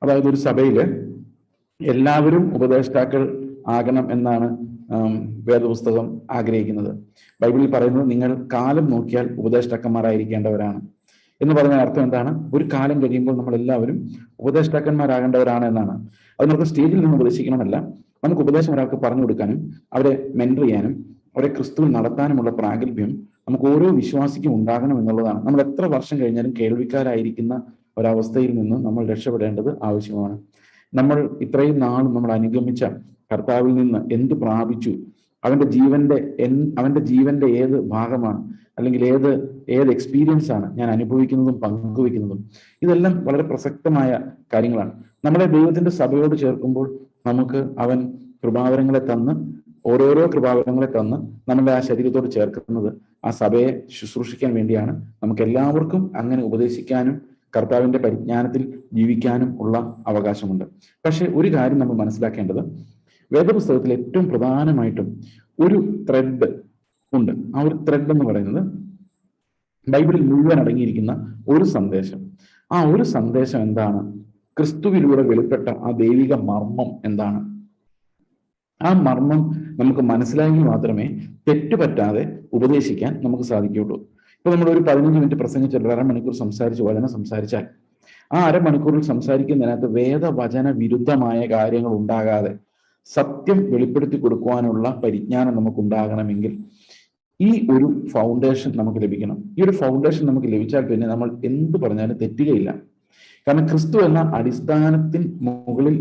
അതായത് ഒരു സഭയില് എല്ലാവരും ഉപദേഷ്ടാക്കൾ ആകണം എന്നാണ് വേദപുസ്തകം ആഗ്രഹിക്കുന്നത്. ബൈബിളിൽ പറയുന്നത് നിങ്ങൾ കാലം നോക്കിയാൽ ഉപദേഷ്ടാക്കന്മാരായിരിക്കേണ്ടവരാണ് എന്ന് പറഞ്ഞ അർത്ഥം എന്താണ്? ഒരു കാലം കഴിയുമ്പോൾ നമ്മൾ എല്ലാവരും ഉപദേഷ്ടാക്കന്മാരാകേണ്ടവരാണ് എന്നാണ്. അതിനർത്ഥം സ്റ്റേജിൽ നിന്ന് ഉപദേശിക്കണമെന്നല്ല, നമുക്ക് ഉപദേശം ഒരാൾക്ക് പറഞ്ഞു കൊടുക്കാനും അവരെ മെന്റർ ചെയ്യാനും അവരെ ക്രിസ്തുവിൽ നടത്താനുമുള്ള പ്രാഗൽഭ്യം നമുക്ക് ഓരോ വിശ്വാസിക്കും ഉണ്ടാകണം എന്നുള്ളതാണ്. നമ്മൾ എത്ര വർഷം കഴിഞ്ഞാലും കേൾവിക്കാരായിരിക്കുന്ന ഒരവസ്ഥയിൽ നിന്ന് നമ്മൾ രക്ഷപ്പെടേണ്ടത് ആവശ്യമാണ്. നമ്മൾ ഇത്രയും നാളും നമ്മൾ അനുഗമിച്ച കർത്താവിൽ നിന്ന് എന്ത് പ്രാപിച്ചു, അവന്റെ ജീവന്റെ ഏത് ഭാഗമാണ്, അല്ലെങ്കിൽ ഏത് എക്സ്പീരിയൻസ് ആണ് ഞാൻ അനുഭവിക്കുന്നതും പങ്കുവെക്കുന്നതും, ഇതെല്ലാം വളരെ പ്രസക്തമായ കാര്യങ്ങളാണ്. നമ്മളെ ദൈവത്തിന്റെ സഭയോട് ചേർക്കുമ്പോൾ നമുക്ക് അവൻ കൃപാവരങ്ങളെ തന്ന്, ഓരോരോ കൃപാവരങ്ങളെ തന്ന് നമ്മളുടെ ആ ശരീരത്തോട് ചേർക്കുന്നത് ആ സഭയെ ശുശ്രൂഷിക്കാൻ വേണ്ടിയാണ്. നമുക്ക് എല്ലാവർക്കും അങ്ങനെ ഉപദേശിക്കാനും കർത്താവിന്റെ പരിജ്ഞാനത്തിൽ ജീവിക്കാനും ഉള്ള അവകാശമുണ്ട്. പക്ഷെ ഒരു കാര്യം നമ്മൾ മനസ്സിലാക്കേണ്ടത്, വേദപുസ്തകത്തിൽ ഏറ്റവും പ്രധാനമായിട്ടും ഒരു ത്രെഡ് ഉണ്ട്. ആ ഒരു ത്രെഡ് എന്ന് പറയുന്നത് ബൈബിളിൽ മുഴുവൻ അടങ്ങിയിരിക്കുന്ന ഒരു സന്ദേശം. ആ ഒരു സന്ദേശം എന്താണ്? ക്രിസ്തുവിലൂടെ വെളിപ്പെട്ട ആ ദൈവിക മർമ്മം എന്താണ്? ആ മർമ്മം നമുക്ക് മനസ്സിലായെങ്കിൽ മാത്രമേ തെറ്റുപറ്റാതെ ഉപദേശിക്കാൻ നമുക്ക് സാധിക്കുകയുള്ളൂ. ഇപ്പൊ നമ്മൾ ഒരു 15 മിനിറ്റ് പ്രസംഗിച്ച് ഒരു അരമണിക്കൂർ വചനം സംസാരിച്ചാൽ ആ അരമണിക്കൂറിൽ സംസാരിക്കുന്നതിനകത്ത് വേദവചന വിരുദ്ധമായ കാര്യങ്ങൾ ഉണ്ടാകാതെ സത്യം വെളിപ്പെടുത്തി കൊടുക്കുവാനുള്ള പരിജ്ഞാനം നമുക്ക് ഉണ്ടാകണമെങ്കിൽ ഈ ഒരു ഫൗണ്ടേഷൻ നമുക്ക് ലഭിക്കണം. ഈ ഒരു ഫൗണ്ടേഷൻ നമുക്ക് ലഭിച്ചാൽ പിന്നെ നമ്മൾ എന്ത് പറഞ്ഞാലും തെറ്റുകയില്ല. കാരണം ക്രിസ്തു എന്ന അടിസ്ഥാനത്തിന് മുകളിൽ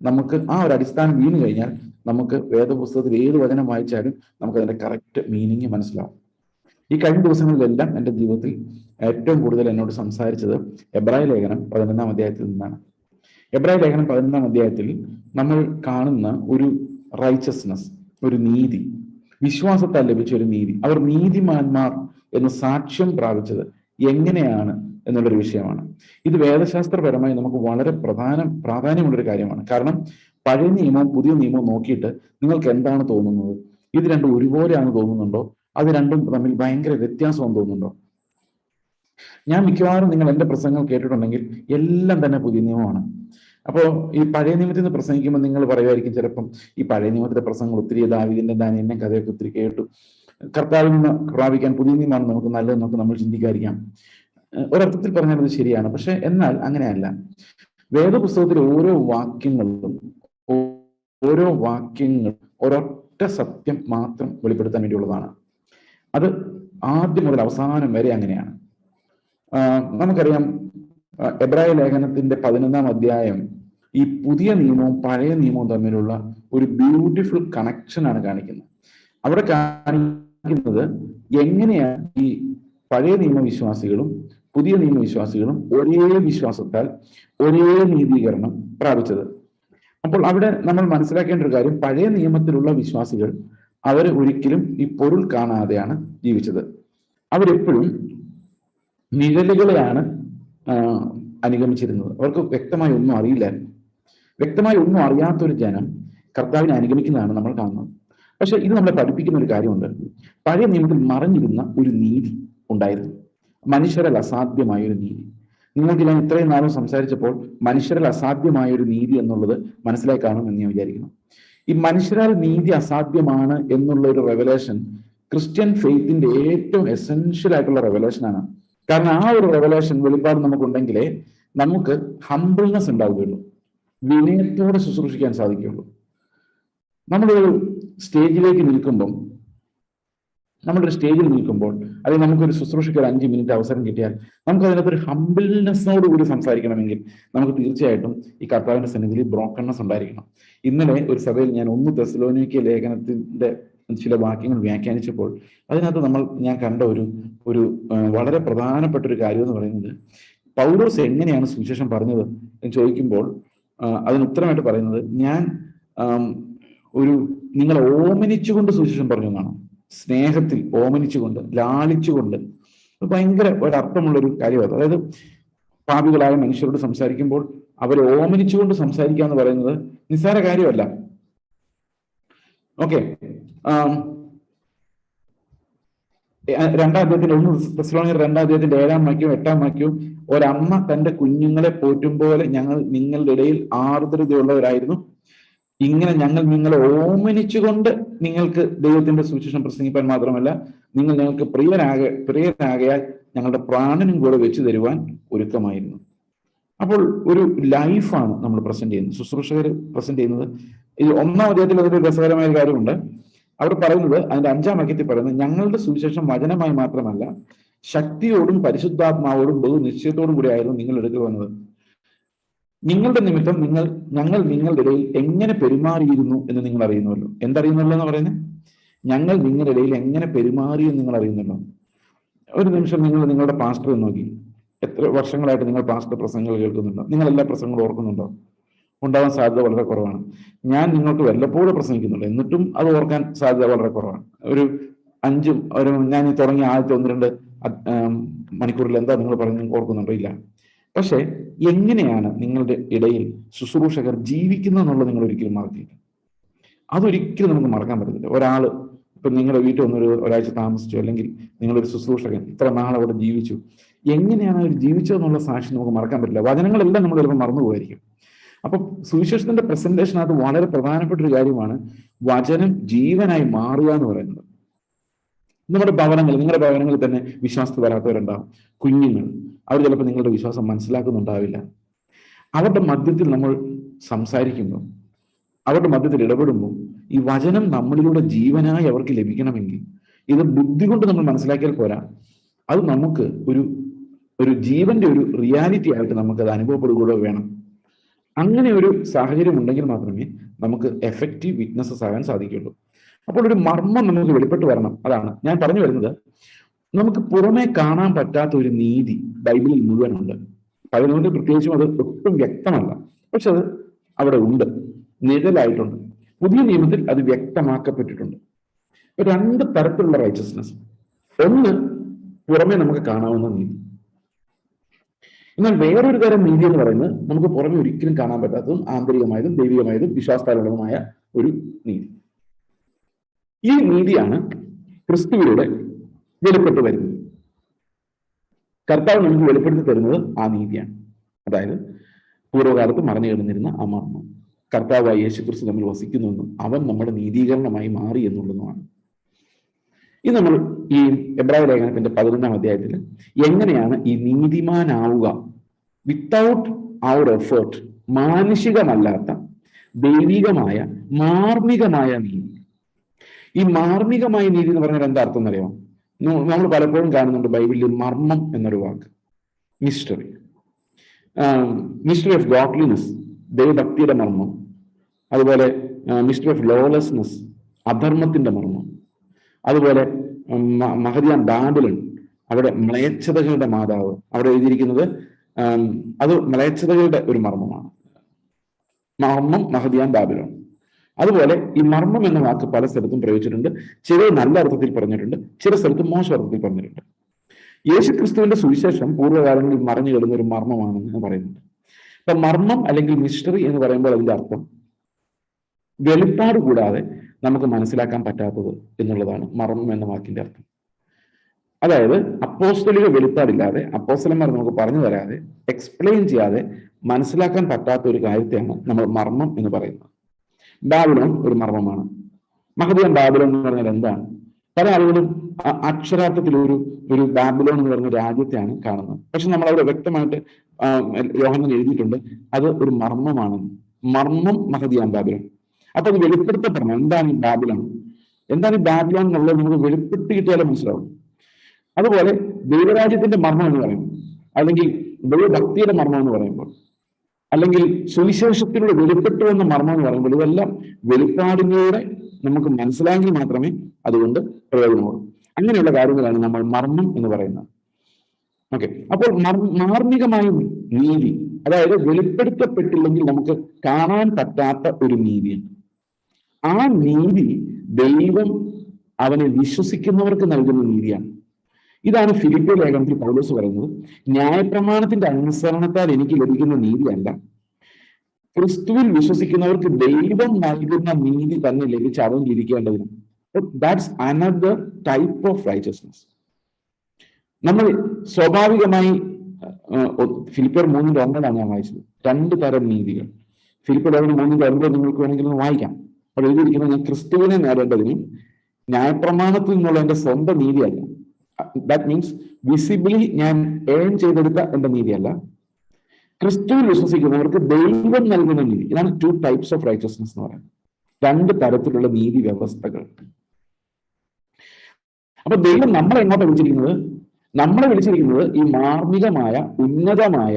നമുക്ക് ആ ഒരു അടിസ്ഥാനം വീണ് കഴിഞ്ഞാൽ നമുക്ക് വേദപുസ്തകത്തിൽ ഏത് വചനം വായിച്ചാലും നമുക്ക് അതിന്റെ കറക്റ്റ് മീനിങ് മനസ്സിലാവും. ഈ കഴിഞ്ഞ ദിവസങ്ങളിലെല്ലാം എൻ്റെ ജീവിതത്തിൽ ഏറ്റവും കൂടുതൽ എന്നോട് സംസാരിച്ചത് എബ്രായ ലേഖനം 11-ാം അധ്യായത്തിൽ നിന്നാണ്. എബ്രായ ലേഖനം 11-ാം അധ്യായത്തിൽ നമ്മൾ കാണുന്ന ഒരു റൈച്ചസ്നെസ്, ഒരു നീതി, വിശ്വാസത്താൽ ലഭിച്ച ഒരു നീതി, അവർ നീതിമാന്മാർ എന്ന് സാക്ഷ്യം പ്രാപിച്ചത് എങ്ങനെയാണ് എന്നുള്ളൊരു വിഷയമാണ്. ഇത് വേദശാസ്ത്രപരമായി നമുക്ക് വളരെ പ്രാധാന്യമുള്ളൊരു കാര്യമാണ്. കാരണം പഴയ നിയമവും പുതിയ നിയമവും നോക്കിയിട്ട് നിങ്ങൾക്ക് എന്താണ് തോന്നുന്നത്? ഇത് രണ്ടും ഒരുപോലെയാണ് തോന്നുന്നുണ്ടോ? അത് രണ്ടും തമ്മിൽ ഭയങ്കര വ്യത്യാസം തോന്നുന്നുണ്ടോ? ഞാൻ മിക്കവാറും നിങ്ങൾ എൻ്റെ പ്രസംഗങ്ങൾ കേട്ടിട്ടുണ്ടെങ്കിൽ എല്ലാം തന്നെ പുതിയ നിയമമാണ്. അപ്പോൾ ഈ പഴയ നിയമത്തിൽ നിന്ന് പ്രസംഗിക്കുമ്പോൾ നിങ്ങൾ പറയുമായിരിക്കും ചിലപ്പം, ഈ പഴയ നിയമത്തിലെ പ്രസംഗങ്ങൾ ഒത്തിരി ദാവീദിന്റെ ദാനിയേലിന്റെ കഥയൊക്കെ ഒത്തിരി കേട്ടു, കർത്താവിൽ നിന്ന് പ്രാപിക്കാൻ പുതിയ നിയമമാണ് നമുക്ക് നല്ലതെന്നൊക്കെ നമ്മൾ ചിന്തിക്കാതിരിക്കാം. ഒരർത്ഥത്തിൽ പറഞ്ഞാൽ അത് ശരിയാണ്. പക്ഷെ എന്നാൽ അങ്ങനെയല്ല. വേദപുസ്തകത്തിലെ ഓരോ വാക്യങ്ങളും ഒരൊറ്റ സത്യം മാത്രം വെളിപ്പെടുത്താൻ വേണ്ടിയുള്ളതാണ്. അത് ആദ്യം മുതൽ അവസാനം വരെ അങ്ങനെയാണ്. നമുക്കറിയാം, എബ്രായ ലേഖനത്തിന്റെ 11-ാം അധ്യായം ഈ പുതിയ നിയമവും പഴയ നിയമവും തമ്മിലുള്ള ഒരു ബ്യൂട്ടിഫുൾ കണക്ഷനാണ് കാണിക്കുന്നത്. അവിടെ കാണിക്കുന്നത് എങ്ങനെയാണ് ഈ പഴയ നിയമവിശ്വാസികളും പുതിയ നിയമവിശ്വാസികളും ഒരേ വിശ്വാസത്താൽ ഒരേ നീതീകരണം പ്രാപിച്ചത്. അപ്പോൾ അവിടെ നമ്മൾ മനസ്സിലാക്കേണ്ട ഒരു കാര്യം, പഴയ നിയമത്തിലുള്ള വിശ്വാസികൾ അവർ ഒരിക്കലും ഈ പൊരുൾ കാണാതെയാണ് ജീവിച്ചത്. അവരെപ്പോഴും നിഴലുകളെയാണ് അനുഗമിച്ചിരുന്നത്. അവർക്ക് വ്യക്തമായി ഒന്നും അറിയില്ലായിരുന്നു. വ്യക്തമായി ഒന്നും അറിയാത്തൊരു ജനം കർത്താവിനെ അനുഗമിക്കുന്നതാണ് നമ്മൾ കാണുന്നത്. പക്ഷെ ഇത് നമ്മളെ പഠിപ്പിക്കുന്ന ഒരു കാര്യമുണ്ട്. പഴയ നിയമത്തിൽ മറഞ്ഞിരുന്ന ഒരു നീതി ഉണ്ടായിരുന്നു, മനുഷ്യരാൽ അസാധ്യമായ ഒരു നീതി. നിങ്ങൾക്ക് ഞാൻ ഇത്രയും നാളും സംസാരിച്ചപ്പോൾ മനുഷ്യരാൽ അസാധ്യമായ ഒരു നീതി എന്നുള്ളത് മനസ്സിലായി കാണും എന്ന് ഞാൻ വിചാരിക്കുന്നു. ഈ മനുഷ്യരാൽ നീതി അസാധ്യമാണ് എന്നുള്ള ഒരു റെവലേഷൻ ക്രിസ്ത്യൻ ഫെയ്ത്തിന്റെ ഏറ്റവും എസെൻഷ്യൽ ആയിട്ടുള്ള റെവലേഷനാണ്. കാരണം ആ ഒരു റെവലേഷൻ വെളിപ്പാട് നമുക്കുണ്ടെങ്കിലേ നമുക്ക് ഹംബിൾനെസ് ഉണ്ടാവുകയുള്ളൂ, വിനയത്തോടെ ശുശ്രൂഷിക്കാൻ സാധിക്കുകയുള്ളൂ. നമ്മളൊരു സ്റ്റേജിലേക്ക് നിൽക്കുമ്പോൾ, നമ്മളൊരു സ്റ്റേജിൽ നിൽക്കുമ്പോൾ അല്ലെങ്കിൽ നമുക്കൊരു ശുശ്രൂഷയ്ക്ക് ഒരു 5 മിനിറ്റ് അവസരം കിട്ടിയാൽ നമുക്ക് അതിനകത്തൊരു ഹംബിൾനെസ്സോട് കൂടി സംസാരിക്കണമെങ്കിൽ നമുക്ക് തീർച്ചയായിട്ടും ഈ കർത്താവിന്റെ സന്നിധിയിൽ ബ്രോക്കൺനെസ് ഉണ്ടായിരിക്കണം. ഇന്നലെ ഒരു സഭയിൽ ഞാൻ 1 തെസ്സലോനിക്ക ലേഖനത്തിന്റെ ചില വാക്യങ്ങൾ വ്യാഖ്യാനിച്ചപ്പോൾ അതിനകത്ത് ഞാൻ കണ്ട ഒരു വളരെ പ്രധാനപ്പെട്ട ഒരു കാര്യം എന്ന് പറയുന്നത്, പൗലോസ് എങ്ങനെയാണ് സുവിശേഷം പറഞ്ഞത് എന്ന് ചോദിക്കുമ്പോൾ അതിന് ഉത്തരമായിട്ട് പറയുന്നത്, ഞാൻ നിങ്ങളെ ഓമനിച്ചുകൊണ്ട് സുവിശേഷം പറഞ്ഞു എന്നാണ്. സ്നേഹത്തിൽ ഓമനിച്ചുകൊണ്ട്, ലാളിച്ചുകൊണ്ട്. ഭയങ്കര ഒരർത്ഥമുള്ളൊരു കാര്യമാണ്. അതായത് പാപികളായ മനുഷ്യരോട് സംസാരിക്കുമ്പോൾ അവരെ ഓമനിച്ചുകൊണ്ട് സംസാരിക്കുക എന്ന് പറയുന്നത് നിസ്സാര കാര്യമല്ല. ഓക്കെ, രണ്ടാം അധ്യായത്തിന്റെ 1 Thessalonians 2 7 ഒരമ്മ തന്റെ കുഞ്ഞുങ്ങളെ പോറ്റും പോലെ ഞങ്ങൾ നിങ്ങളുടെ ഇടയിൽ ആർദ്രതയുള്ളവരായിരുന്നു. ഇങ്ങനെ ഞങ്ങൾ നിങ്ങളെ ഓമനിച്ചുകൊണ്ട് നിങ്ങൾക്ക് ദൈവത്തിന്റെ സുവിശേഷം പ്രസംഗിപ്പാൻ മാത്രമല്ല, നിങ്ങൾ ഞങ്ങൾക്ക് പ്രിയനാകയാൽ ഞങ്ങളുടെ പ്രാണനും കൂടെ വെച്ചു തരുവാൻ ഒരുക്കമായിരുന്നു. അപ്പോൾ ഒരു ലൈഫാണ് നമ്മൾ പ്രസന്റ് ചെയ്യുന്നത്, ശുശ്രൂഷകർ പ്രസന്റ് ചെയ്യുന്നത്. ഈ 1-ാം അധ്യായത്തിൽ അതൊരു രസകരമായ കാര്യമുണ്ട്. അവിടെ പറയുന്നത്, അതിന്റെ 5-ാം വാക്യത്തിൽ പറയുന്നത്, ഞങ്ങളുടെ സുവിശേഷം വചനമായി മാത്രമല്ല ശക്തിയോടും പരിശുദ്ധാത്മാവോടും ബഹു നിശ്ചയത്തോടും കൂടി ആയിരുന്നു നിങ്ങൾ എടുത്തു വന്നത്. നിങ്ങളുടെ നിമിത്തം ഞങ്ങൾ നിങ്ങളുടെ ഇടയിൽ എങ്ങനെ പെരുമാറിയിരുന്നു എന്ന് നിങ്ങൾ അറിയുന്നുവല്ലോ. എന്തറിയുന്നല്ലോ എന്ന് പറയുന്നത്? ഞങ്ങൾ നിങ്ങളുടെ ഇടയിൽ എങ്ങനെ പെരുമാറിയെന്ന് നിങ്ങൾ അറിയുന്നല്ലോ. ഒരു നിമിഷം നിങ്ങൾ നിങ്ങളുടെ പാസ്റ്ററെ നോക്കി. എത്ര വർഷങ്ങളായിട്ട് നിങ്ങൾ പാസ്റ്റർ പ്രസംഗങ്ങൾ കേൾക്കുന്നുണ്ടോ? നിങ്ങൾ എല്ലാ പ്രസംഗങ്ങളും ഓർക്കുന്നുണ്ടോ? ഉണ്ടാവാൻ സാധ്യത വളരെ കുറവാണ്. ഞാൻ നിങ്ങൾക്ക് വല്ലപ്പോഴും പ്രസംഗിക്കുന്നുണ്ട്, എന്നിട്ടും അത് ഓർക്കാൻ സാധ്യത വളരെ കുറവാണ്. ഞാൻ ഈ തുടങ്ങിയ ആദ്യത്തെ 1-2 മണിക്കൂറിൽ എന്താ നിങ്ങൾ പറഞ്ഞ് ഓർക്കുന്നുണ്ടോ? ഇല്ല. പക്ഷെ എങ്ങനെയാണ് നിങ്ങളുടെ ഇടയിൽ ശുശ്രൂഷകർ ജീവിക്കുന്നത് എന്നുള്ളത് നിങ്ങൾ ഒരിക്കലും മറക്കില്ല. അതൊരിക്കലും നമുക്ക് മറക്കാൻ പറ്റത്തില്ല. ഒരാള് ഇപ്പൊ നിങ്ങളുടെ വീട്ടിൽ വന്നൊരു ഒരാഴ്ച താമസിച്ചു, അല്ലെങ്കിൽ നിങ്ങളൊരു ശുശ്രൂഷകൻ ഇത്ര നാൾ അവിടെ ജീവിച്ചു, എങ്ങനെയാണ് അവർ ജീവിച്ചതെന്നുള്ള സാക്ഷി നമുക്ക് മറക്കാൻ പറ്റില്ല. വചനങ്ങളെല്ലാം നമ്മൾ ചിലപ്പോൾ മറന്നുപോയിരിക്കും. അപ്പൊ സുവിശേഷത്തിന്റെ പ്രസന്റേഷനകത്ത് വളരെ പ്രധാനപ്പെട്ട ഒരു കാര്യമാണ് വചനം ജീവനായി മാറുക എന്ന് പറയുന്നത്. നിങ്ങളുടെ ഭവനങ്ങളിൽ തന്നെ വിശ്വാസത്തിൽ വരാത്തവരുണ്ടാവും, കുഞ്ഞുങ്ങൾ. അവർ ചിലപ്പോൾ നിങ്ങളുടെ വിശ്വാസം മനസ്സിലാക്കുന്നുണ്ടാവില്ല. അവരുടെ മധ്യത്തിൽ നമ്മൾ സംസാരിക്കുമ്പോൾ, അവരുടെ മധ്യത്തിൽ ഇടപെടുമ്പോൾ ഈ വചനം നമ്മളിലൂടെ ജീവനായി അവർക്ക് ലഭിക്കണമെങ്കിൽ ഇത് ബുദ്ധി കൊണ്ട് നമ്മൾ മനസ്സിലാക്കിയാൽ പോരാ, അത് നമുക്ക് ഒരു ജീവന്റെ ഒരു റിയാലിറ്റി ആയിട്ട് നമുക്കത് അനുഭവപ്പെടുകയോ വേണം. അങ്ങനെ ഒരു സാഹചര്യം ഉണ്ടെങ്കിൽ മാത്രമേ നമുക്ക് എഫക്റ്റീവ് വിറ്റ്നസ്സസ് ആകാൻ സാധിക്കുള്ളൂ. അപ്പോൾ ഒരു മർമ്മം നമുക്ക് വെളിപ്പെട്ട് വരണം. അതാണ് ഞാൻ പറഞ്ഞു വരുന്നത്. നമുക്ക് പുറമെ കാണാൻ പറ്റാത്ത ഒരു നീതി ബൈബിളിൽ മുഴുവനുണ്ട്. പഴയ നിയമത്തിൽ പ്രത്യേകിച്ചും അത് ഒട്ടും വ്യക്തമല്ല, പക്ഷെ അത് അവിടെ ഉണ്ട്, നിഴലായിട്ടുണ്ട്. പുതിയ നിയമത്തിൽ അത് വ്യക്തമാക്കപ്പെട്ടിട്ടുണ്ട്. 2 തരത്തിലുള്ള റൈച്ചസ്നെസ്. ഒന്ന്, പുറമെ നമുക്ക് കാണാവുന്ന നീതി. എന്നാൽ വേറൊരു തരം നീതി എന്ന് പറയുന്നത് നമുക്ക് പുറമെ ഒരിക്കലും കാണാൻ പറ്റാത്തതും ആന്തരികമായതും ദൈവികമായതും വിശ്വാസത്താലുള്ളതുമായ ഒരു നീതി. ഈ നീതിയാണ് ക്രിസ്തുവിലൂടെ വെളിപ്പെട്ട് വരുന്നത്. കർത്താവ് നമുക്ക് വെളിപ്പെടുത്തി തരുന്നത് ആ നീതിയാണ്. അതായത് പൂർവ്വകാലത്ത് മറഞ്ഞു കിടന്നിരുന്ന ആ മർമ്മം കർത്താവായ യേശുക്രിസ്തു തമ്മിൽ വസിക്കുന്നുവെന്നും അവൻ നമ്മുടെ നീതീകരണമായി മാറി എന്നുള്ളതുമാണ്. ഇത് നമ്മൾ ഈ എബ്രായ ലേഖനത്തിന്റെ 11-ാം അധ്യായത്തിൽ എങ്ങനെയാണ് ഈ നീതിമാനാവുക വിത്തൗട്ട് അവർ എഫേർട്ട്, മാനുഷികമല്ലാത്ത ദൈവികമായ മാർമികമായ നീതി. ഈ മാർമികമായ നീതി എന്ന് പറഞ്ഞാൽ എന്താ അർത്ഥം എന്നറിയാമോ? നമ്മൾ പലപ്പോഴും കാണുന്നുണ്ട് ബൈബിളിൽ മർമ്മം എന്നൊരു വാക്ക്, മിസ്റ്ററി ഓഫ് ഗോഡ്ലിനെസ്, ദൈവഭക്തിയുടെ മർമ്മം. അതുപോലെ മിസ്റ്ററി ഓഫ് ലോലെസ്നെസ്, അധർമ്മത്തിന്റെ മർമ്മം. അതുപോലെ മഹദിയാൻ ബാബിലോൺ, അവിടെ മ്ലേച്ഛതകളുടെ മാതാവ്, അവിടെ എഴുതിയിരിക്കുന്നത് അത് മ്ലേച്ഛതകളുടെ ഒരു മർമ്മമാണ്. മർമ്മം മഹദിയാൻ ബാബിലോൺ. അതുപോലെ ഈ മർമ്മം എന്ന വാക്ക് പല സ്ഥലത്തും പ്രയോഗിച്ചിട്ടുണ്ട്. ചില നല്ല അർത്ഥത്തിൽ പറഞ്ഞിട്ടുണ്ട്, ചില സ്ഥലത്ത് മോശം അർത്ഥത്തിൽ പറഞ്ഞിട്ടുണ്ട്. യേശുക്രിസ്തുവിന്റെ സുവിശേഷം പൂർവ്വകാലങ്ങളിൽ മറഞ്ഞു കിടന്ന ഒരു മർമ്മമാണെന്ന് പറയുന്നുണ്ട്. അപ്പൊ മർമ്മം അല്ലെങ്കിൽ മിസ്റ്ററി എന്ന് പറയുമ്പോൾ അതിന്റെ അർത്ഥം വെളിപ്പാട് കൂടാതെ നമുക്ക് മനസ്സിലാക്കാൻ പറ്റാത്തത് എന്നുള്ളതാണ് മർമ്മം എന്ന വാക്കിന്റെ അർത്ഥം. അതായത് അപ്പോസ്തലിക വെളിപ്പാടില്ലാതെ, അപ്പോസ്തലന്മാർ നമുക്ക് പറഞ്ഞു തരാതെ, എക്സ്പ്ലെയിൻ ചെയ്യാതെ മനസ്സിലാക്കാൻ പറ്റാത്ത ഒരു കാര്യത്തെയാണ് നമ്മൾ മർമ്മം എന്ന് പറയുന്നത്. ബാബിലോൺ ഒരു മർമ്മമാണ്. മഹദിയാൻ ബാബിലോൺ എന്ന് പറഞ്ഞാൽ എന്താണ്? പല ആളുകളും അക്ഷരാർത്ഥത്തിൽ ഒരു ബാബിലോൺ എന്ന് പറഞ്ഞ രാജ്യത്തെയാണ് കാണുന്നത്. പക്ഷെ നമ്മൾ അവിടെ വ്യക്തമായിട്ട് യോഹന്നാൻ എഴുതിയിട്ടുണ്ട് അത് ഒരു മർമ്മമാണെന്ന്. മർമ്മം മഹദിയാൻ ബാബിലോൺ. അപ്പൊ അത് വെളിപ്പെടുത്തപ്പെടണം. എന്താണ് ഈ ബാബിലോൺ, എന്താണ് ഈ ബാബിലോൺ എന്നുള്ളത് നമുക്ക് വെളിപ്പെടുത്തി കിട്ടിയാലേ മനസ്സിലാവും. അതുപോലെ ദൈവരാജ്യത്തിന്റെ മർമ്മം എന്ന് പറയുമ്പോൾ, അല്ലെങ്കിൽ ദൈവഭക്തിയുടെ മർമ്മം എന്ന് പറയുമ്പോൾ, അല്ലെങ്കിൽ സുവിശേഷത്തിലൂടെ വെളിപ്പെട്ടു വന്ന മർമ്മം എന്ന് പറയുമ്പോൾ, ഇതെല്ലാം വെളിപ്പാടിലൂടെ നമുക്ക് മനസ്സിലായെങ്കിൽ മാത്രമേ അതുകൊണ്ട് പ്രയോജനമുള്ളൂ. അങ്ങനെയുള്ള കാര്യങ്ങളാണ് നമ്മൾ മർമ്മം എന്ന് പറയുന്നത്. ഓക്കെ, അപ്പോൾ മാർമികമായ നീതി, അതായത് വെളിപ്പെടുത്തപ്പെട്ടില്ലെങ്കിൽ നമുക്ക് കാണാൻ പറ്റാത്ത ഒരു നീതിയാണ്. ആ നീതി ദൈവം അവനെ വിശ്വസിക്കുന്നവർക്ക് നൽകുന്ന നീതിയാണ്. ഇതാണ് ഫിലിപ്പിയ ലേഖനത്തിൽ പൗലോസ് പറയുന്നത്, ന്യായപ്രമാണത്തിന്റെ അനുസരണത്താൽ എനിക്ക് ലഭിക്കുന്ന നീതിയല്ല, ക്രിസ്തുവിൽ വിശ്വസിക്കുന്നവർക്ക് ദൈവം നൽകുന്ന നീതി തന്നെ ലഭിച്ച് അവൻ ഇരിക്കേണ്ടതിന്. That's another type of righteousness. നമ്മൾ സ്വാഭാവികമായി ഫിലിപ്പിയർ 3:9 ഞാൻ വായിച്ചത്. 2 തരം നീതികൾ. ഫിലിപ്പിയർ 3:9 നിങ്ങൾക്ക് വേണമെങ്കിൽ ഒന്ന് വായിക്കാം. അവിടെ എഴുതിയിരിക്കുന്നത്, ഞാൻ ക്രിസ്തുവിനെ നേടേണ്ടതിനും ന്യായപ്രമാണത്തിൽ നിന്നുള്ള എന്റെ സ്വന്തം നീതിയല്ല. ദാറ്റ് മീൻസ് വിസിബിളി ഞാൻ ഏൺ ചെയ്തെടുത്ത എന്റെ നീതിയല്ല, ക്രിസ്തുവിൽ വിശ്വസിക്കുന്നവർക്ക് ദൈവം നൽകുന്ന നീതി. ഇതാണ് 2 types ഓഫ് റൈച്ചസ്നെസ് എന്ന് പറയുന്നത്. 2 തരത്തിലുള്ള നീതി വ്യവസ്ഥകൾ. അപ്പൊ ദൈവം നമ്മളെ എങ്ങോട്ടാണ് വിളിച്ചിരിക്കുന്നത്? നമ്മളെ വിളിച്ചിരിക്കുന്നത് ഈ മാർമികമായ ഉന്നതമായ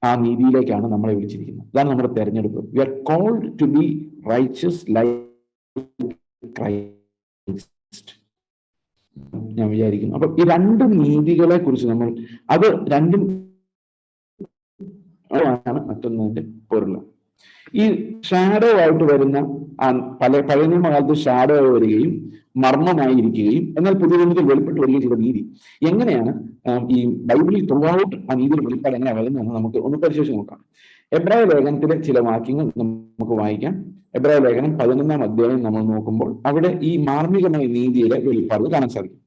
ആ നീതിയിലേക്കാണ് നമ്മളെ വിളിച്ചിരിക്കുന്നത്. അതാണ് നമ്മുടെ തെരഞ്ഞെടുപ്പ്. We are called to be righteous like Christ. ഞാൻ വിചാരിക്കുന്നു. അപ്പൊ ഈ 2 നീതികളെ കുറിച്ച് നമ്മൾ അത് രണ്ടും ആണ് മറ്റൊന്നതിന്റെ പൊരുള്. ഈ ഷാഡോ ആയിട്ട് വരുന്ന പഴയ നിയമകാലത്ത് ഷാഡോ ആയി വരികയും മർമ്മമായിരിക്കുകയും എന്നാൽ പുതിയ നിയമത്തിൽ വെളിപ്പെട്ട് വരികയും ചെയ്ത നീതി എങ്ങനെയാണ് ഈ ബൈബിളിൽ ത്രൂ ഔട്ട് ആ നീതിയുടെ വെളിപ്പാട് എങ്ങനെ വരുന്നതെന്ന് നമുക്ക് ഒന്ന് പരിശോധിച്ച് നോക്കാം. എബ്രായ ലേഖനത്തിലെ ചില വാക്യങ്ങൾ നമുക്ക് വായിക്കാം. എബ്രായ ലേഖനം 11-ാം അധ്യായം നമ്മൾ നോക്കുമ്പോൾ അവിടെ ഈ മാർമികമായ നീതിയുടെ വെളിപ്പാട് കാണാൻ സാധിക്കും.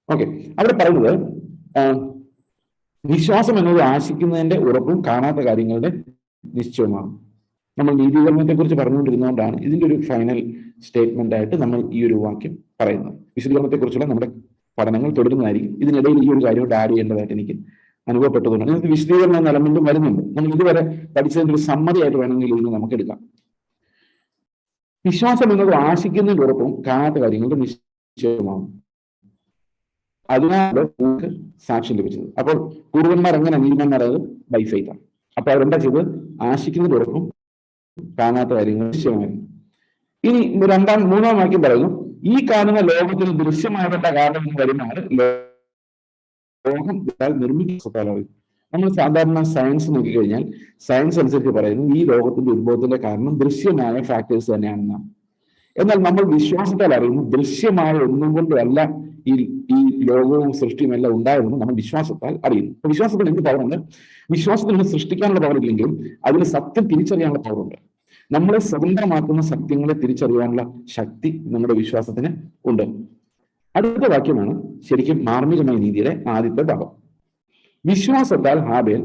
ഓക്കെ, അവിടെ പറയുന്നത് വിശ്വാസം എന്നത് ആശിക്കുന്നതിന്റെ ഉറപ്പും കാണാത്ത കാര്യങ്ങളുടെ നിശ്ചയമാണ്. നമ്മൾ നീതീകരണത്തെ കുറിച്ച് പറഞ്ഞുകൊണ്ടിരുന്നതുകൊണ്ടാണ് ഇതിന്റെ ഒരു ഫൈനൽ സ്റ്റേറ്റ്മെന്റ് ആയിട്ട് നമ്മൾ ഈ ഒരു വാക്യം പറയുന്നത്. വിശദീകരണത്തെ കുറിച്ചുള്ള നമ്മുടെ പഠനങ്ങൾ തുടരുന്നതായിരിക്കും. ഇതിനിടയിൽ ഈ ഒരു കാര്യം ആഡ് ചെയ്യേണ്ടതായിട്ട് എനിക്ക് അനുഭവപ്പെട്ടതുകൊണ്ടാണ്. ഇതിനകത്ത് വിശദീകരണം എന്ന എലമെന്റും വരുന്നുണ്ട്. നമ്മൾ ഇതുവരെ പഠിച്ചതിന്റെ ഒരു സമ്മതിയായിട്ട് വേണമെങ്കിൽ ഇതിന് നമുക്ക് എടുക്കാം. വിശ്വാസം എന്നത് ആശിക്കുന്നതിന്റെ ഉറപ്പും കാണാത്ത കാര്യങ്ങളുടെ നിശ്ചയമാണ്. അതിനാണ് നമുക്ക് സാക്ഷ്യം ലഭിച്ചത്. അപ്പോൾ പൂർവന്മാർ എങ്ങനെ നീതിമാന്മാരത് ബൈ ഫെയ്ത്ത് ആണ്. അപ്പൊ അവരെന്താ ചെയ്തത്? ആശിക്കുന്നതിന്റെ ഉറപ്പും കാണാത്ത കാര്യങ്ങൾ നിശ്ചയമായിരുന്നു. ഇനി 2-3 വാക്യം പറയുന്നു, ഈ കാണുന്ന ലോകത്തിന് ദൃശ്യമാകേണ്ട കാരണം വരുമാറ് ലോകം നിർമ്മിക്കപ്പെട്ടാലും. നമ്മൾ സാധാരണ സയൻസ് നോക്കിക്കഴിഞ്ഞാൽ സയൻസ് അനുസരിച്ച് പറയുന്നു ഈ ലോകത്തിന്റെ ഉത്ഭവത്തിന്റെ കാരണം ദൃശ്യമായ ഫാക്ടേഴ്സ് തന്നെയാണെന്നാണ്. എന്നാൽ നമ്മൾ വിശ്വാസത്താൽ അറിയുന്നു ദൃശ്യമായ ഒന്നും കൊണ്ടല്ല ഈ ലോകവും സൃഷ്ടിയും എല്ലാം ഉണ്ടായതെന്ന് നമ്മൾ വിശ്വാസത്താൽ അറിയുന്നു. അപ്പൊ വിശ്വാസത്തിന് എന്ത് പവറുണ്ട്? വിശ്വാസത്തിന് സൃഷ്ടിക്കാനുള്ള പവറില്ലെങ്കിലും അതിന് സത്യം തിരിച്ചറിയാനുള്ള പവറുണ്ട്. നമ്മളെ സ്വതന്ത്രമാക്കുന്ന സത്യങ്ങളെ തിരിച്ചറിയാനുള്ള ശക്തി നമ്മുടെ വിശ്വാസത്തിന് ഉണ്ട്. അടുത്ത വാക്യമാണ് ശരിക്കും മാർമികമായ നീതിയുടെ ആദ്യത്തെ ഭാഗം. വിശ്വാസത്താൽ ഹാബേൽ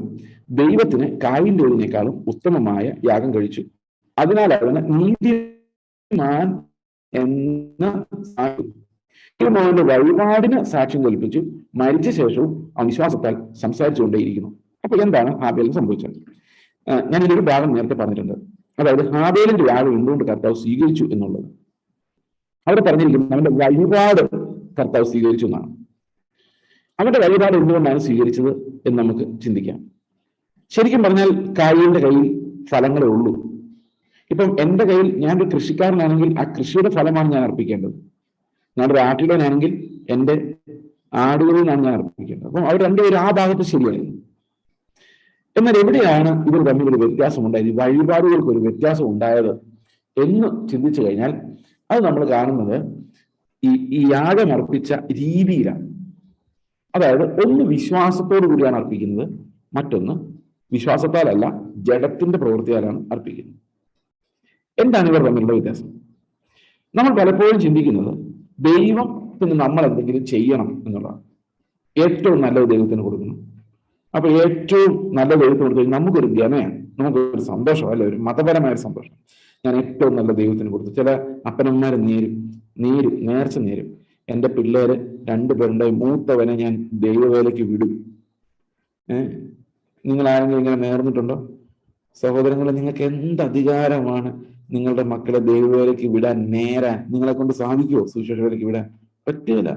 ദൈവത്തിന് കായീന്റേതിനേക്കാളും ഉത്തമമായ യാഗം കഴിച്ചു, അതിനാൽ അവന് നീതിമാൻ എന്ന വഴിപാടിന് സാക്ഷ്യം കൽപ്പിച്ചു. മരിച്ച ശേഷവും ആ വിശ്വാസത്താൽ സംസാരിച്ചുകൊണ്ടേയിരിക്കുന്നു. അപ്പൊ എന്താണ് ഹാബേലിന് സംഭവിച്ചത്? ഞാൻ ഇതിലൊരു ഭാഗം നേരത്തെ പറഞ്ഞിട്ടുണ്ട്. അതായത് ഹാബേലിന്റെ യാഗം എന്തുകൊണ്ട് കർത്താവ് സ്വീകരിച്ചു എന്നുള്ളത്. അവിടെ പറഞ്ഞിരിക്കുന്നത് അവന്റെ വഴിപാട് കർത്താവ് സ്വീകരിച്ചു എന്നാണ്. അവന്റെ വഴിപാട് എന്തുകൊണ്ടാണ് സ്വീകരിച്ചത് എന്ന് നമുക്ക് ചിന്തിക്കാം. ശരിക്കും പറഞ്ഞാൽ കായീന്റെ കയ്യിൽ ഫലങ്ങളേ ഉള്ളൂ. ഇപ്പം എന്റെ കയ്യിൽ ഞാനൊരു കൃഷിക്കാരനാണെങ്കിൽ ആ കൃഷിയുടെ ഫലമാണ് ഞാൻ അർപ്പിക്കേണ്ടത്. ഞാനൊരു ആട്ടിടനാണെങ്കിൽ എന്റെ ആടുകളിൽ നിന്നാണ് ഞാൻ അർപ്പിക്കേണ്ടത്. അപ്പം അവർ രണ്ടുപേരും ആ ഭാഗത്ത് ശരിയായിരുന്നു. എന്നാൽ എവിടെയാണ് ഇവർ തമ്മിൽ ഒരു വ്യത്യാസം ഉണ്ടായത്, വഴിപാടുകൾക്ക് ഒരു വ്യത്യാസം ഉണ്ടായത് എന്ന് ചിന്തിച്ചു കഴിഞ്ഞാൽ അത് നമ്മൾ കാണുന്നത് ഈ യാഗം അർപ്പിച്ച രീതിയിലാണ്. അതായത് ഒന്ന് വിശ്വാസത്തോടു കൂടിയാണ് അർപ്പിക്കുന്നത്, മറ്റൊന്ന് വിശ്വാസത്താലല്ല ജഡത്തിന്റെ പ്രവൃത്തിയാലാണ് അർപ്പിക്കുന്നത്. എന്താണ് ഇവർ തമ്മിലുള്ള വ്യത്യാസം? നമ്മൾ പലപ്പോഴും ചിന്തിക്കുന്നത് ദൈവത്തിന് നമ്മൾ എന്തെങ്കിലും ചെയ്യണം എന്നുള്ളതാണ്. ഏറ്റവും നല്ലത് ദൈവത്തിന് കൊടുക്കണം. അപ്പൊ ഏറ്റവും നല്ല ദൈവത്തിന് കൊടുത്തു കഴിഞ്ഞാൽ നമുക്കൊരു ഗമയാണ്, നമുക്കൊരു സന്തോഷം, അല്ല ഒരു മതപരമായ ഒരു സന്തോഷം. ഞാൻ ഏറ്റവും നല്ല ദൈവത്തിന് കൊടുത്തു. ചില അപ്പനന്മാർ നേർച്ച നേരും. എൻ്റെ പിള്ളേര് 2 പേരുണ്ടായി, മൂത്തവനെ ഞാൻ ദൈവവേലയ്ക്ക് വിടും. നിങ്ങൾ ആരെങ്കിലും ഇങ്ങനെ നേർന്നിട്ടുണ്ടോ? സഹോദരങ്ങളെ, നിങ്ങൾക്ക് എന്ത് അധികാരമാണ് നിങ്ങളുടെ മക്കളെ ദൈവവേലയ്ക്ക് വിടാൻ, നേരാൻ നിങ്ങളെ കൊണ്ട് സാധിക്കുമോ? സുവിശേഷ വേലയ്ക്ക് വിടാൻ പറ്റില്ല.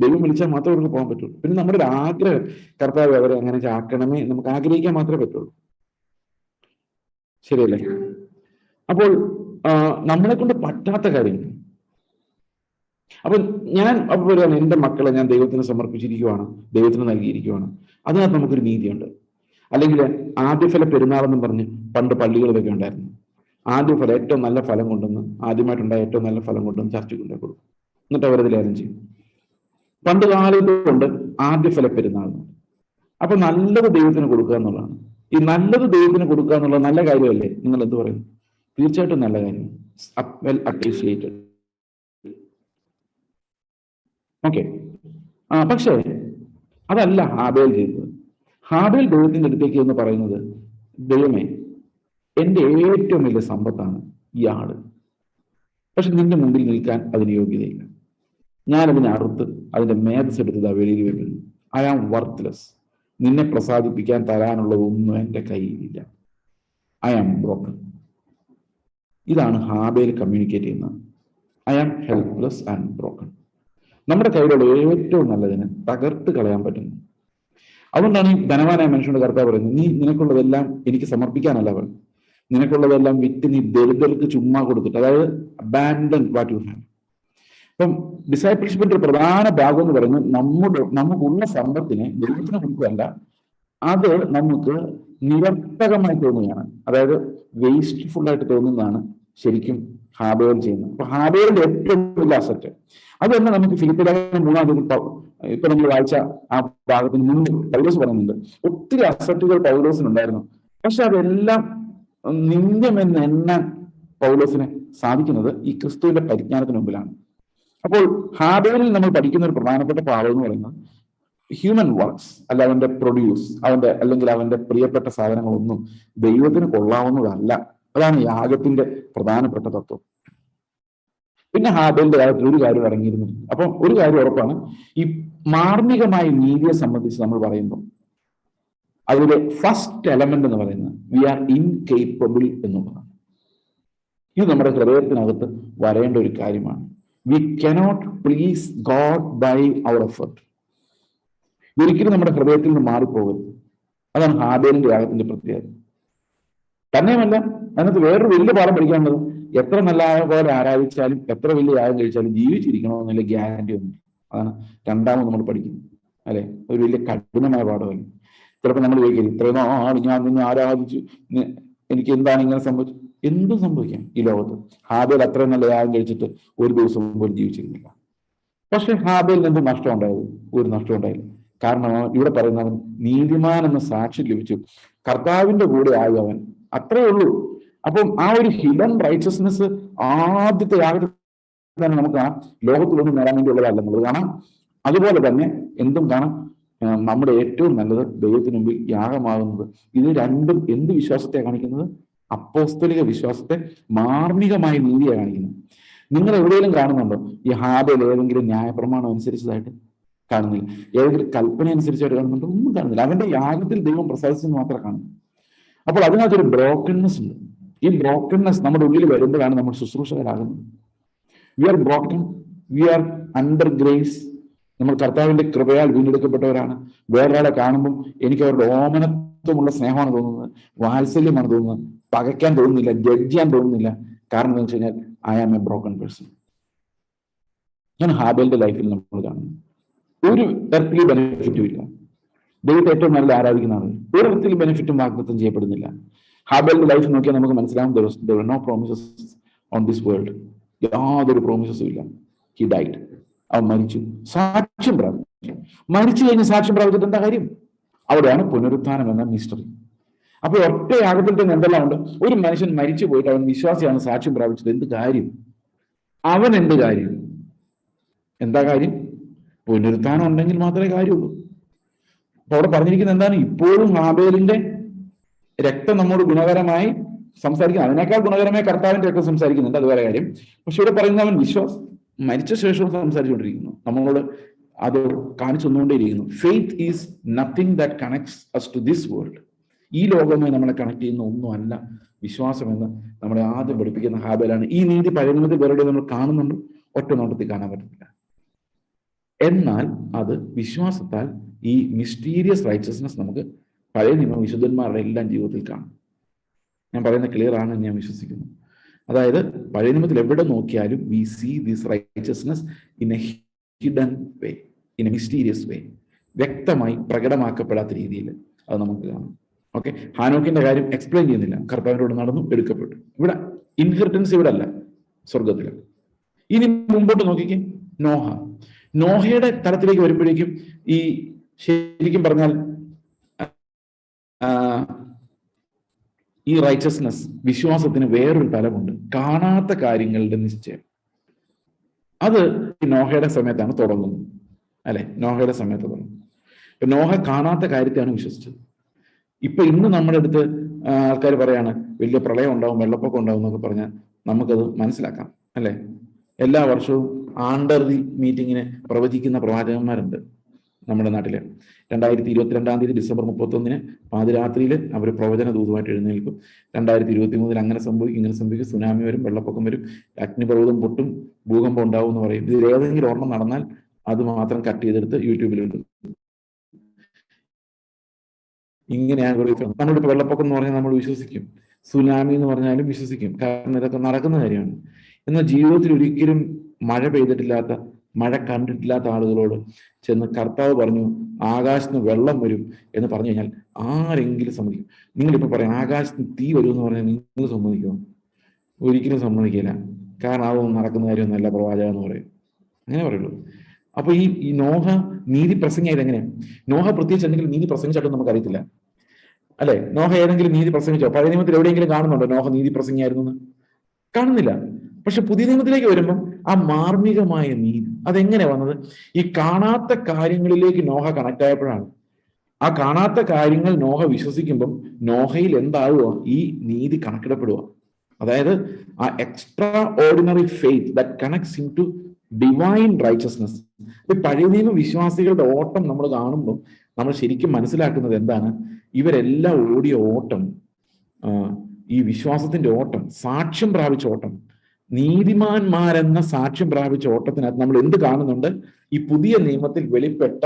ദൈവം വിളിച്ചാൽ മാത്രമേ അവർക്ക് പോകാൻ പറ്റുള്ളൂ. പിന്നെ നമ്മുടെ ഒരു ആഗ്രഹം, കർത്താവ് അവരെ അങ്ങനെ ആക്കണമേ, നമുക്ക് ആഗ്രഹിക്കാൻ മാത്രമേ പറ്റുള്ളൂ. ശരിയല്ലേ? അപ്പോൾ നമ്മളെ കൊണ്ട് പറ്റാത്ത കാര്യങ്ങൾ. അപ്പൊ ഞാൻ പറയുകയാണ്, എൻ്റെ മക്കളെ ഞാൻ ദൈവത്തിന് സമർപ്പിച്ചിരിക്കുവാണ്, ദൈവത്തിന് നൽകിയിരിക്കുവാണ്. അതിനകത്ത് നമുക്കൊരു നീതിയുണ്ട്. അല്ലെങ്കിൽ ആദ്യഫല പെരുന്നാളെന്നും പറഞ്ഞ് പണ്ട് പള്ളികളിലൊക്കെ ഉണ്ടായിരുന്നു. ആദ്യഫലം ഏറ്റവും നല്ല ഫലം കൊണ്ടുവന്ന്, ആദ്യമായിട്ടുണ്ടായ ഏറ്റവും നല്ല ഫലം കൊണ്ടുവന്ന് ചർച്ചയ്ക്ക് കൊണ്ടു കൊടുക്കും. എന്നിട്ട് അവരത് ലേലം ചെയ്യും. പണ്ട് കാലത്ത് കൊണ്ട് ആദ്യഫല പെരുന്നാൾ. അപ്പൊ നല്ലത് ദൈവത്തിന് കൊടുക്കുക എന്നുള്ളതാണ്. ഈ നല്ലത് ദൈവത്തിന് കൊടുക്കുക എന്നുള്ളത് നല്ല കാര്യമല്ലേ? നിങ്ങൾ എന്ത് പറയുന്നു? തീർച്ചയായിട്ടും നല്ല കാര്യം. Well appreciated. ഓക്കെ. പക്ഷേ അതല്ല ഹാബേൽ ചെയ്തത്. ഹാബേൽ ദൈവത്തിന്റെ അടുത്തേക്ക് എന്ന് പറയുന്നത്, ദൈവമേ, എന്റെ ഏറ്റവും വലിയ സമ്പത്താണ് ഈ ആട്, പക്ഷെ നിന്റെ മുമ്പിൽ നിൽക്കാൻ അതിന് യോഗ്യതയില്ല. ഞാനതിനെ അറുത്ത് അതിന്റെ മേധസ്സെടുത്തത് ആ വെളിയിൽ വെക്കുന്നു. I am worthless. നിന്നെ പ്രസാദിപ്പിക്കാൻ തരാനുള്ളതൊന്നും എൻ്റെ കയ്യിലില്ല. I am broken. ഇതാണ് ഹാബേൽ കമ്മ്യൂണിക്കേറ്റ് ചെയ്യുന്നത്. I am helpless and broken. നമ്മുടെ കയ്യിലുള്ള ഏറ്റവും നല്ലതിന് തകർത്ത് കളയാൻ പറ്റുന്നു. അതുകൊണ്ടാണ് ഈ ധനവാനായ മനുഷ്യന്റെ കർത്താവ് പറയുന്നത്, നീ നിനക്കുള്ളതെല്ലാം എനിക്ക് സമർപ്പിക്കാനല്ല പറയുന്നത്, നിനക്കുള്ളതെല്ലാം വിറ്റ് നീ ദരിദ്രർക്ക് ചുമ്മാ കൊടുത്തിട്ട്, അതായത് അബാൻഡൻ വാട്ട് യു ഹാവ്. അപ്പം ഡിസൈപ്പിൾഷിപ്പിന്റെ ഒരു പ്രധാന ഭാഗം എന്ന് പറയുന്നത് നമുക്കുള്ള സമ്പത്തിനെ ദൈവത്തിന് കൊടുക്കുകയല്ല, അത് നമുക്ക് നിരർത്ഥകമായി തോന്നുകയാണ്, അതായത് വേസ്റ്റ്ഫുൾ ആയിട്ട് തോന്നുന്നതാണ് ശരിക്കും ഹാബേൽ ചെയ്യുന്നത്. അപ്പൊ ഹാബേലിന്റെ ഏറ്റവും വലിയ അസറ്റ് അത് തന്നെ നമുക്ക് ഫിലിപ്പിലേഖനം 3-ാം ഇപ്പൊ നമ്മൾ വായിച്ച ആ ഭാഗത്തിന് മുമ്പ് പൗലോസ് പറയുന്നുണ്ട്, ഒത്തിരി അസറ്റുകൾ പൗലോസിനുണ്ടായിരുന്നു, പക്ഷെ അതെല്ലാം നിന്ദ്യമെന്ന് എണ്ണാൻ പൗലോസിനെ സാധിക്കുന്നത് ഈ ക്രിസ്തുവിന്റെ പരിജ്ഞാനത്തിന് മുമ്പിലാണ്. അപ്പോൾ ഹാബേലിൽ നമ്മൾ പഠിക്കുന്ന ഒരു പ്രധാനപ്പെട്ട പാഠം എന്ന് പറയുന്നത് ഹ്യൂമൻ വർക്ക്സ് അല്ല, അവന്റെ പ്രൊഡ്യൂസ്, അല്ലെങ്കിൽ അവന്റെ പ്രിയപ്പെട്ട സാധനങ്ങളൊന്നും ദൈവത്തിന് കൊള്ളാവുന്നതല്ല. അതാണ് യാഗത്തിന്റെ പ്രധാനപ്പെട്ട തത്വം. പിന്നെ ഹാബേലിന്റെ കാര്യത്തിൽ ഒരു കാര്യം ഇറങ്ങിയിരുന്നു. അപ്പം ഒരു കാര്യം ഉറപ്പാണ്, ഈ മാർമികമായ നീതിയെ സംബന്ധിച്ച് നമ്മൾ പറയുമ്പോൾ അതിലെ ഫസ്റ്റ് എലമെന്റ് എന്ന് പറയുന്നത് വി ആർ ഇൻകേപ്പബിൾ എന്നുള്ളതാണ്. ഇത് നമ്മുടെ ഹൃദയത്തിനകത്ത് വരേണ്ട ഒരു കാര്യമാണ്. We cannot please God by our effort. ഒരിക്കലും നമ്മുടെ ഹൃദയത്തിൽ നിന്ന് മാറിപ്പോകരുത്. അതാണ് ഹാബേലിന്റെ യാഗത്തിന്റെ പ്രത്യേകത. തന്നെയുമല്ല, അതിനകത്ത് വേറൊരു വലിയ പാഠം പഠിക്കാനുള്ളത്, എത്ര നല്ല പോലെ ആരാധിച്ചാലും എത്ര വലിയ യാഗം കഴിച്ചാലും ജീവിച്ചിരിക്കണമെന്നുള്ള ഗ്യാരണ്ടി ഒന്നും. അതാണ് രണ്ടാമത് നമ്മൾ പഠിക്കുന്നത്, അല്ലെ? ഒരു വലിയ കഠിനമായ പാഠമല്ല. ചിലപ്പോൾ നമ്മൾ ചോദിക്കരുത്, ഇത്രയും നാൾ ഞാൻ നിന്നെ ആരാധിച്ചു, എനിക്ക് എന്താണ് ഇങ്ങനെ സംഭവിച്ചു? എന്തും സംഭവിക്കാം ഈ ലോകത്ത്. ഹാബേൽ അത്രയും നല്ല യാഗം കഴിച്ചിട്ട് ഒരു ദിവസം പോലും ജീവിച്ചിരുന്നില്ല. പക്ഷെ ഹാബേലിന് എന്ത് നഷ്ടം ഉണ്ടായത്? ഒരു നഷ്ടം ഉണ്ടായില്ല. കാരണം ഇവിടെ പറയുന്നവൻ നീതിമാൻ എന്ന സാക്ഷി ലഭിച്ചു, കർത്താവിന്റെ കൂടെ ആയി അവൻ, അത്രേ ഉള്ളൂ. അപ്പം ആ ഒരു ഹിഡൻ റൈച്ചസ്നെസ് ആദ്യത്തെ യാഗത്തിൽ തന്നെ നമുക്ക് കാണാം. ലോകത്തിലൊന്നും നേടാൻ വേണ്ടി ഉള്ളതല്ല എന്നുള്ളത് കാണാം. അതുപോലെ തന്നെ എന്തും കാണാം, നമ്മുടെ ഏറ്റവും നല്ലത് ദൈവത്തിന് മുമ്പിൽ യാഗമാകുന്നത്. ഇത് രണ്ടും എന്ത് വിശ്വാസത്തെ കാണിക്കുന്നത്? അപ്പോസ്തലിക വിശ്വാസത്തെ, മാർമികമായ നീതിയെ കാണിക്കുന്നത്. നിങ്ങൾ എവിടെയെങ്കിലും കാണുന്നുണ്ടോ ഈ ഹാബേൽ ഏതെങ്കിലും ന്യായപ്രമാണം അനുസരിച്ചതായിട്ട്? കാണുന്നില്ല. ഏതെങ്കിലും കൽപ്പന അനുസരിച്ചായിട്ട് കാണുന്നുണ്ടോ? ഒന്നും കാണുന്നില്ല. അവന്റെ യാഗത്തിൽ ദൈവം പ്രസാദിച്ചെന്ന് മാത്രമേ കാണുന്നു. അപ്പോൾ അതിനകത്തൊരു ബ്രോക്കൺനെസ് ഉണ്ട്. ഈ ബ്രോക്കൺനെസ് നമ്മുടെ ഉള്ളിൽ വരുമ്പോഴാണ് നമ്മൾ ശുശ്രൂഷകരാകുന്നത്. We are broken, we are under grace. നമ്മൾ കർത്താവിന്റെ കൃപയാൽ വീണ്ടെടുക്കപ്പെട്ടവരാണ്. വേറൊരാളെ കാണുമ്പോൾ എനിക്ക് അവരുടെ ഓമനത്വമുള്ള സ്നേഹമാണ് തോന്നുന്നത്, വാത്സല്യമാണ് തോന്നുന്നത്, പകയ്ക്കാൻ തോന്നുന്നില്ല, ജഡ്ജ് ചെയ്യാൻ തോന്നുന്നില്ല. കാരണം എന്താ വെച്ച് കഴിഞ്ഞാൽ I am a broken person. ഞാൻ ഹാബേലിന്റെ ലൈഫിൽ നമ്മൾ കാണുന്നു. ഒരു എർത്തിലി ബെനിഫിറ്റും ഇല്ല. ദൈവത്തെ ഏറ്റവും നല്ല ആരാധിക്കുന്ന ആളുകൾ ഒരു എർത്തിലി ബെനിഫിറ്റും വാഗ്ദത്തം ചെയ്യപ്പെടുന്നില്ല. ഹാബേലിന്റെ ലൈഫ് നോക്കിയാൽ നമുക്ക് മനസ്സിലാവും, there were no promises on this world. യാതൊരു പ്രോമിസസും ഇല്ല. He died. അവൻ മരിച്ചു, സാക്ഷ്യം പ്രാപിച്ചു. മരിച്ചു കഴിഞ്ഞ് സാക്ഷ്യം പ്രാപിച്ചിട്ട് എന്താ കാര്യം? അവിടെയാണ് പുനരുത്ഥാനം എന്ന മിസ്റ്ററി. അപ്പൊ ഒറ്റ യാഗത്തിൽ തന്നെ എന്തെല്ലാം ഉണ്ട്. ഒരു മനുഷ്യൻ മരിച്ചു പോയിട്ട് അവൻ വിശ്വാസിയാണ്, സാക്ഷ്യം പ്രാപിച്ചത്, എന്ത് കാര്യം? അവൻ എന്ത് കാര്യം? എന്താ കാര്യം? പുനരുത്ഥാനം ഉണ്ടെങ്കിൽ മാത്രമേ കാര്യമുള്ളൂ. അപ്പൊ അവിടെ പറഞ്ഞിരിക്കുന്നത് എന്താണ്? ഇപ്പോഴും ഹാബേലിന്റെ രക്തം നമ്മോട് ഗുണകരമായി സംസാരിക്കുന്നത്, അതിനേക്കാൾ ഗുണകരമായി കർത്താവിന്റെ രക്തം സംസാരിക്കുന്നുണ്ട്, അത് വേറെ കാര്യം. പക്ഷെ ഇവിടെ പറയുന്ന അവൻ വിശ്വാസം മരിച്ച ശേഷവും സംസാരിച്ചുകൊണ്ടിരിക്കുന്നു, നമ്മളോട് അത് കാണിച്ചു തന്നുകൊണ്ടേയിരിക്കുന്നു. Faith is nothing that connects us to this world. ഈ ലോകവുമായി നമ്മളെ കണക്ട് ചെയ്യുന്ന ഒന്നുമല്ല വിശ്വാസം എന്ന് നമ്മളെ ആദ്യം പഠിപ്പിക്കുന്ന ഹാബേലാണ്. ഈ നീതി പഴയ നിയമത്തിൽ വേറെ നമ്മൾ കാണുന്നുണ്ട്, ഒറ്റ നോട്ടത്തിൽ കാണാൻ പറ്റുന്നില്ല. എന്നാൽ അത് വിശ്വാസത്താൽ ഈ മിസ്റ്റീരിയസ് റൈച്ചസ്നെസ് നമുക്ക് പഴയ നിയമ വിശുദ്ധന്മാരുടെ എല്ലാം ജീവിതത്തിൽ കാണും. ഞാൻ പറയുന്ന ക്ലിയർ ആണെന്ന് ഞാൻ വിശ്വസിക്കുന്നു. അതായത് പഴയ നിയമത്തിൽ എവിടെ നോക്കിയാലും we see this righteousness in a hidden way, in a mysterious way. വ്യക്തമായി പ്രകടമാക്കപ്പെടാത്ത രീതിയിൽ അത് നമുക്ക് കാണാം. ഓക്കെ, ഹാനോക്കിന്റെ കാര്യം എക്സ്പ്ലെയിൻ ചെയ്യുന്നില്ല. കർത്താവിനോട് നടന്നു, എടുക്കപ്പെട്ടു. ഇവിടെ ഇൻഹെറിറ്റൻസ് ഇവിടെ അല്ല, സ്വർഗത്തില്. ഇനി മുമ്പോട്ട് നോക്കിക്കേ, നോഹയുടെ തലത്തിലേക്ക് വരുമ്പോഴേക്കും ഈ ശരിക്കും പറഞ്ഞാൽ ഈ റൈച്ചസ്നെസ്, വിശ്വാസത്തിന് വേറൊരു തലമുണ്ട്, കാണാത്ത കാര്യങ്ങളുടെ നിശ്ചയം. അത് നോഹയുടെ സമയത്താണ് തുടങ്ങുന്നത്, അല്ലെ? നോഹയുടെ സമയത്ത് തുടങ്ങും. നോഹ കാണാത്ത കാര്യത്തെയാണ് വിശ്വസിച്ചത്. ഇപ്പൊ ഇന്ന് നമ്മുടെ അടുത്ത് ആൾക്കാർ പറയാണ് വലിയ പ്രളയം ഉണ്ടാവും, വെള്ളപ്പൊക്കം ഉണ്ടാവും എന്നൊക്കെ പറഞ്ഞാൽ നമുക്കത് മനസ്സിലാക്കാം അല്ലെ. എല്ലാ വർഷവും ആണ്ടർതി മീറ്റിങ്ങിന് പ്രവചിക്കുന്ന പ്രവാചകന്മാരുണ്ട് നമ്മുടെ നാട്ടില്. 2022 ഡിസംബർ 31 പാതിരാത്രിയിൽ അവർ പ്രവചന ദൂതുമായിട്ട് എഴുന്നേൽക്കും. 2023 അങ്ങനെ സംഭവിക്കും, ഇങ്ങനെ സംഭവിക്കും, സുനാമി വരും, വെള്ളപ്പൊക്കം വരും, അഗ്നിപർവ്വതം പൊട്ടും, ഭൂകമ്പം ഉണ്ടാവും എന്ന് പറയും. ഇതിൽ ഏതെങ്കിലും ഓർമ്മ നടന്നാൽ അത് മാത്രം കട്ട് ചെയ്തെടുത്ത് യൂട്യൂബിലുണ്ട്. ഇങ്ങനെയാണ് നമ്മളിപ്പോ വെള്ളപ്പൊക്കം എന്ന് പറഞ്ഞാൽ നമ്മൾ വിശ്വസിക്കും, സുനാമി എന്ന് പറഞ്ഞാലും വിശ്വസിക്കും, കാരണം ഇതൊക്കെ നടക്കുന്ന കാര്യമാണ്. എന്നാൽ ജീവിതത്തിൽ ഒരിക്കലും മഴ പെയ്തിട്ടില്ലാത്ത, മഴ കണ്ടിട്ടില്ലാത്ത ആളുകളോട് ചെന്ന് കർത്താവ് പറഞ്ഞു ആകാശത്ത് വെള്ളം വരും എന്ന് പറഞ്ഞു കഴിഞ്ഞാൽ ആരെങ്കിലും സമ്മതിക്കും? നിങ്ങളിപ്പോ പറയാം ആകാശത്ത് തീ വരും എന്ന് പറഞ്ഞാൽ നിങ്ങൾ സമ്മതിക്കുമോ? ഒരിക്കലും സമ്മതിക്കില്ല. കാരണം അതൊന്നും നടക്കുന്ന കാര്യമൊന്നുമല്ല പ്രവാചക എന്ന് പറയും, അങ്ങനെ പറയുള്ളൂ. അപ്പൊ ഈ നോഹ നീതി പ്രസംഗിയായത് എങ്ങനെയാണ്? നോഹ പ്രത്യേകിച്ച് എന്തെങ്കിലും നീതി പ്രസംഗിച്ചായിട്ടും നമുക്ക് അറിയത്തില്ല അല്ലെ. നോഹ ഏതെങ്കിലും നീതി പ്രസംഗിച്ചോ? പഴയ നിയമത്തിൽ എവിടെയെങ്കിലും കാണുന്നുണ്ടോ നോഹ നീതി പ്രസംഗിയായിരുന്നു? കാണുന്നില്ല. പക്ഷെ പുതിയ നിയമത്തിലേക്ക് വരുമ്പം ആ മാർമികമായ നീതി അതെങ്ങനെ വന്നത്? ഈ കാണാത്ത കാര്യങ്ങളിലേക്ക് നോഹ കണക്ട് ആയപ്പോഴാണ്. ആ കാണാത്ത കാര്യങ്ങൾ നോഹ വിശ്വസിക്കുമ്പം നോഹയിൽ എന്താവുക? ഈ നീതി കണക്കിടപ്പെടുക. അതായത് ആ extraordinary faith that connects him to divine righteousness. പഴയ നിയമ വിശ്വാസികളുടെ ഓട്ടം നമ്മൾ കാണുമ്പോൾ നമ്മൾ ശരിക്കും മനസ്സിലാക്കുന്നത് എന്താണ്? ഇവരെല്ലാം ഓടിയ ഓട്ടം, ഈ വിശ്വാസത്തിന്റെ ഓട്ടം, സാക്ഷ്യം പ്രാപിച്ച ഓട്ടം, നീതിമാന്മാരെന്ന സാക്ഷ്യം പ്രാപിച്ച ഓട്ടത്തിനകത്ത് നമ്മൾ എന്ത് കാണുന്നുണ്ട്? ഈ പുതിയ നിയമത്തിൽ വെളിപ്പെട്ട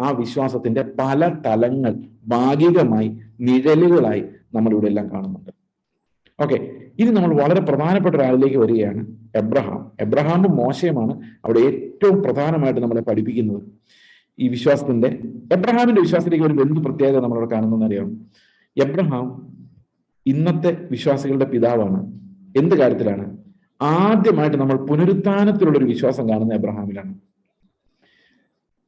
ആ വിശ്വാസത്തിന്റെ പല തലങ്ങൾ ഭാഗികമായി, നിഴലുകളായി നമ്മളിവിടെ എല്ലാം കാണുന്നുണ്ട്. ഓക്കെ, ഇനി നമ്മൾ വളരെ പ്രധാനപ്പെട്ട ഒരാളിലേക്ക് വരികയാണ്, എബ്രഹാം. എബ്രഹാമും മോശയുമാണ് അവിടെ ഏറ്റവും പ്രധാനമായിട്ട് നമ്മളെ പഠിപ്പിക്കുന്നത് ഈ വിശ്വാസത്തിന്റെ. എബ്രഹാമിന്റെ വിശ്വാസത്തിലേക്ക് ഒരു എന്ത് പ്രത്യേകത നമ്മളവിടെ കാണുന്നതെന്ന് അറിയാം? എബ്രഹാം ഇന്നത്തെ വിശ്വാസികളുടെ പിതാവാണ്. എന്ത് കാര്യത്തിലാണ്? ആദ്യമായിട്ട് നമ്മൾ പുനരുത്ഥാനത്തിലുള്ള ഒരു വിശ്വാസം കാണുന്ന എബ്രഹാമിലാണ്.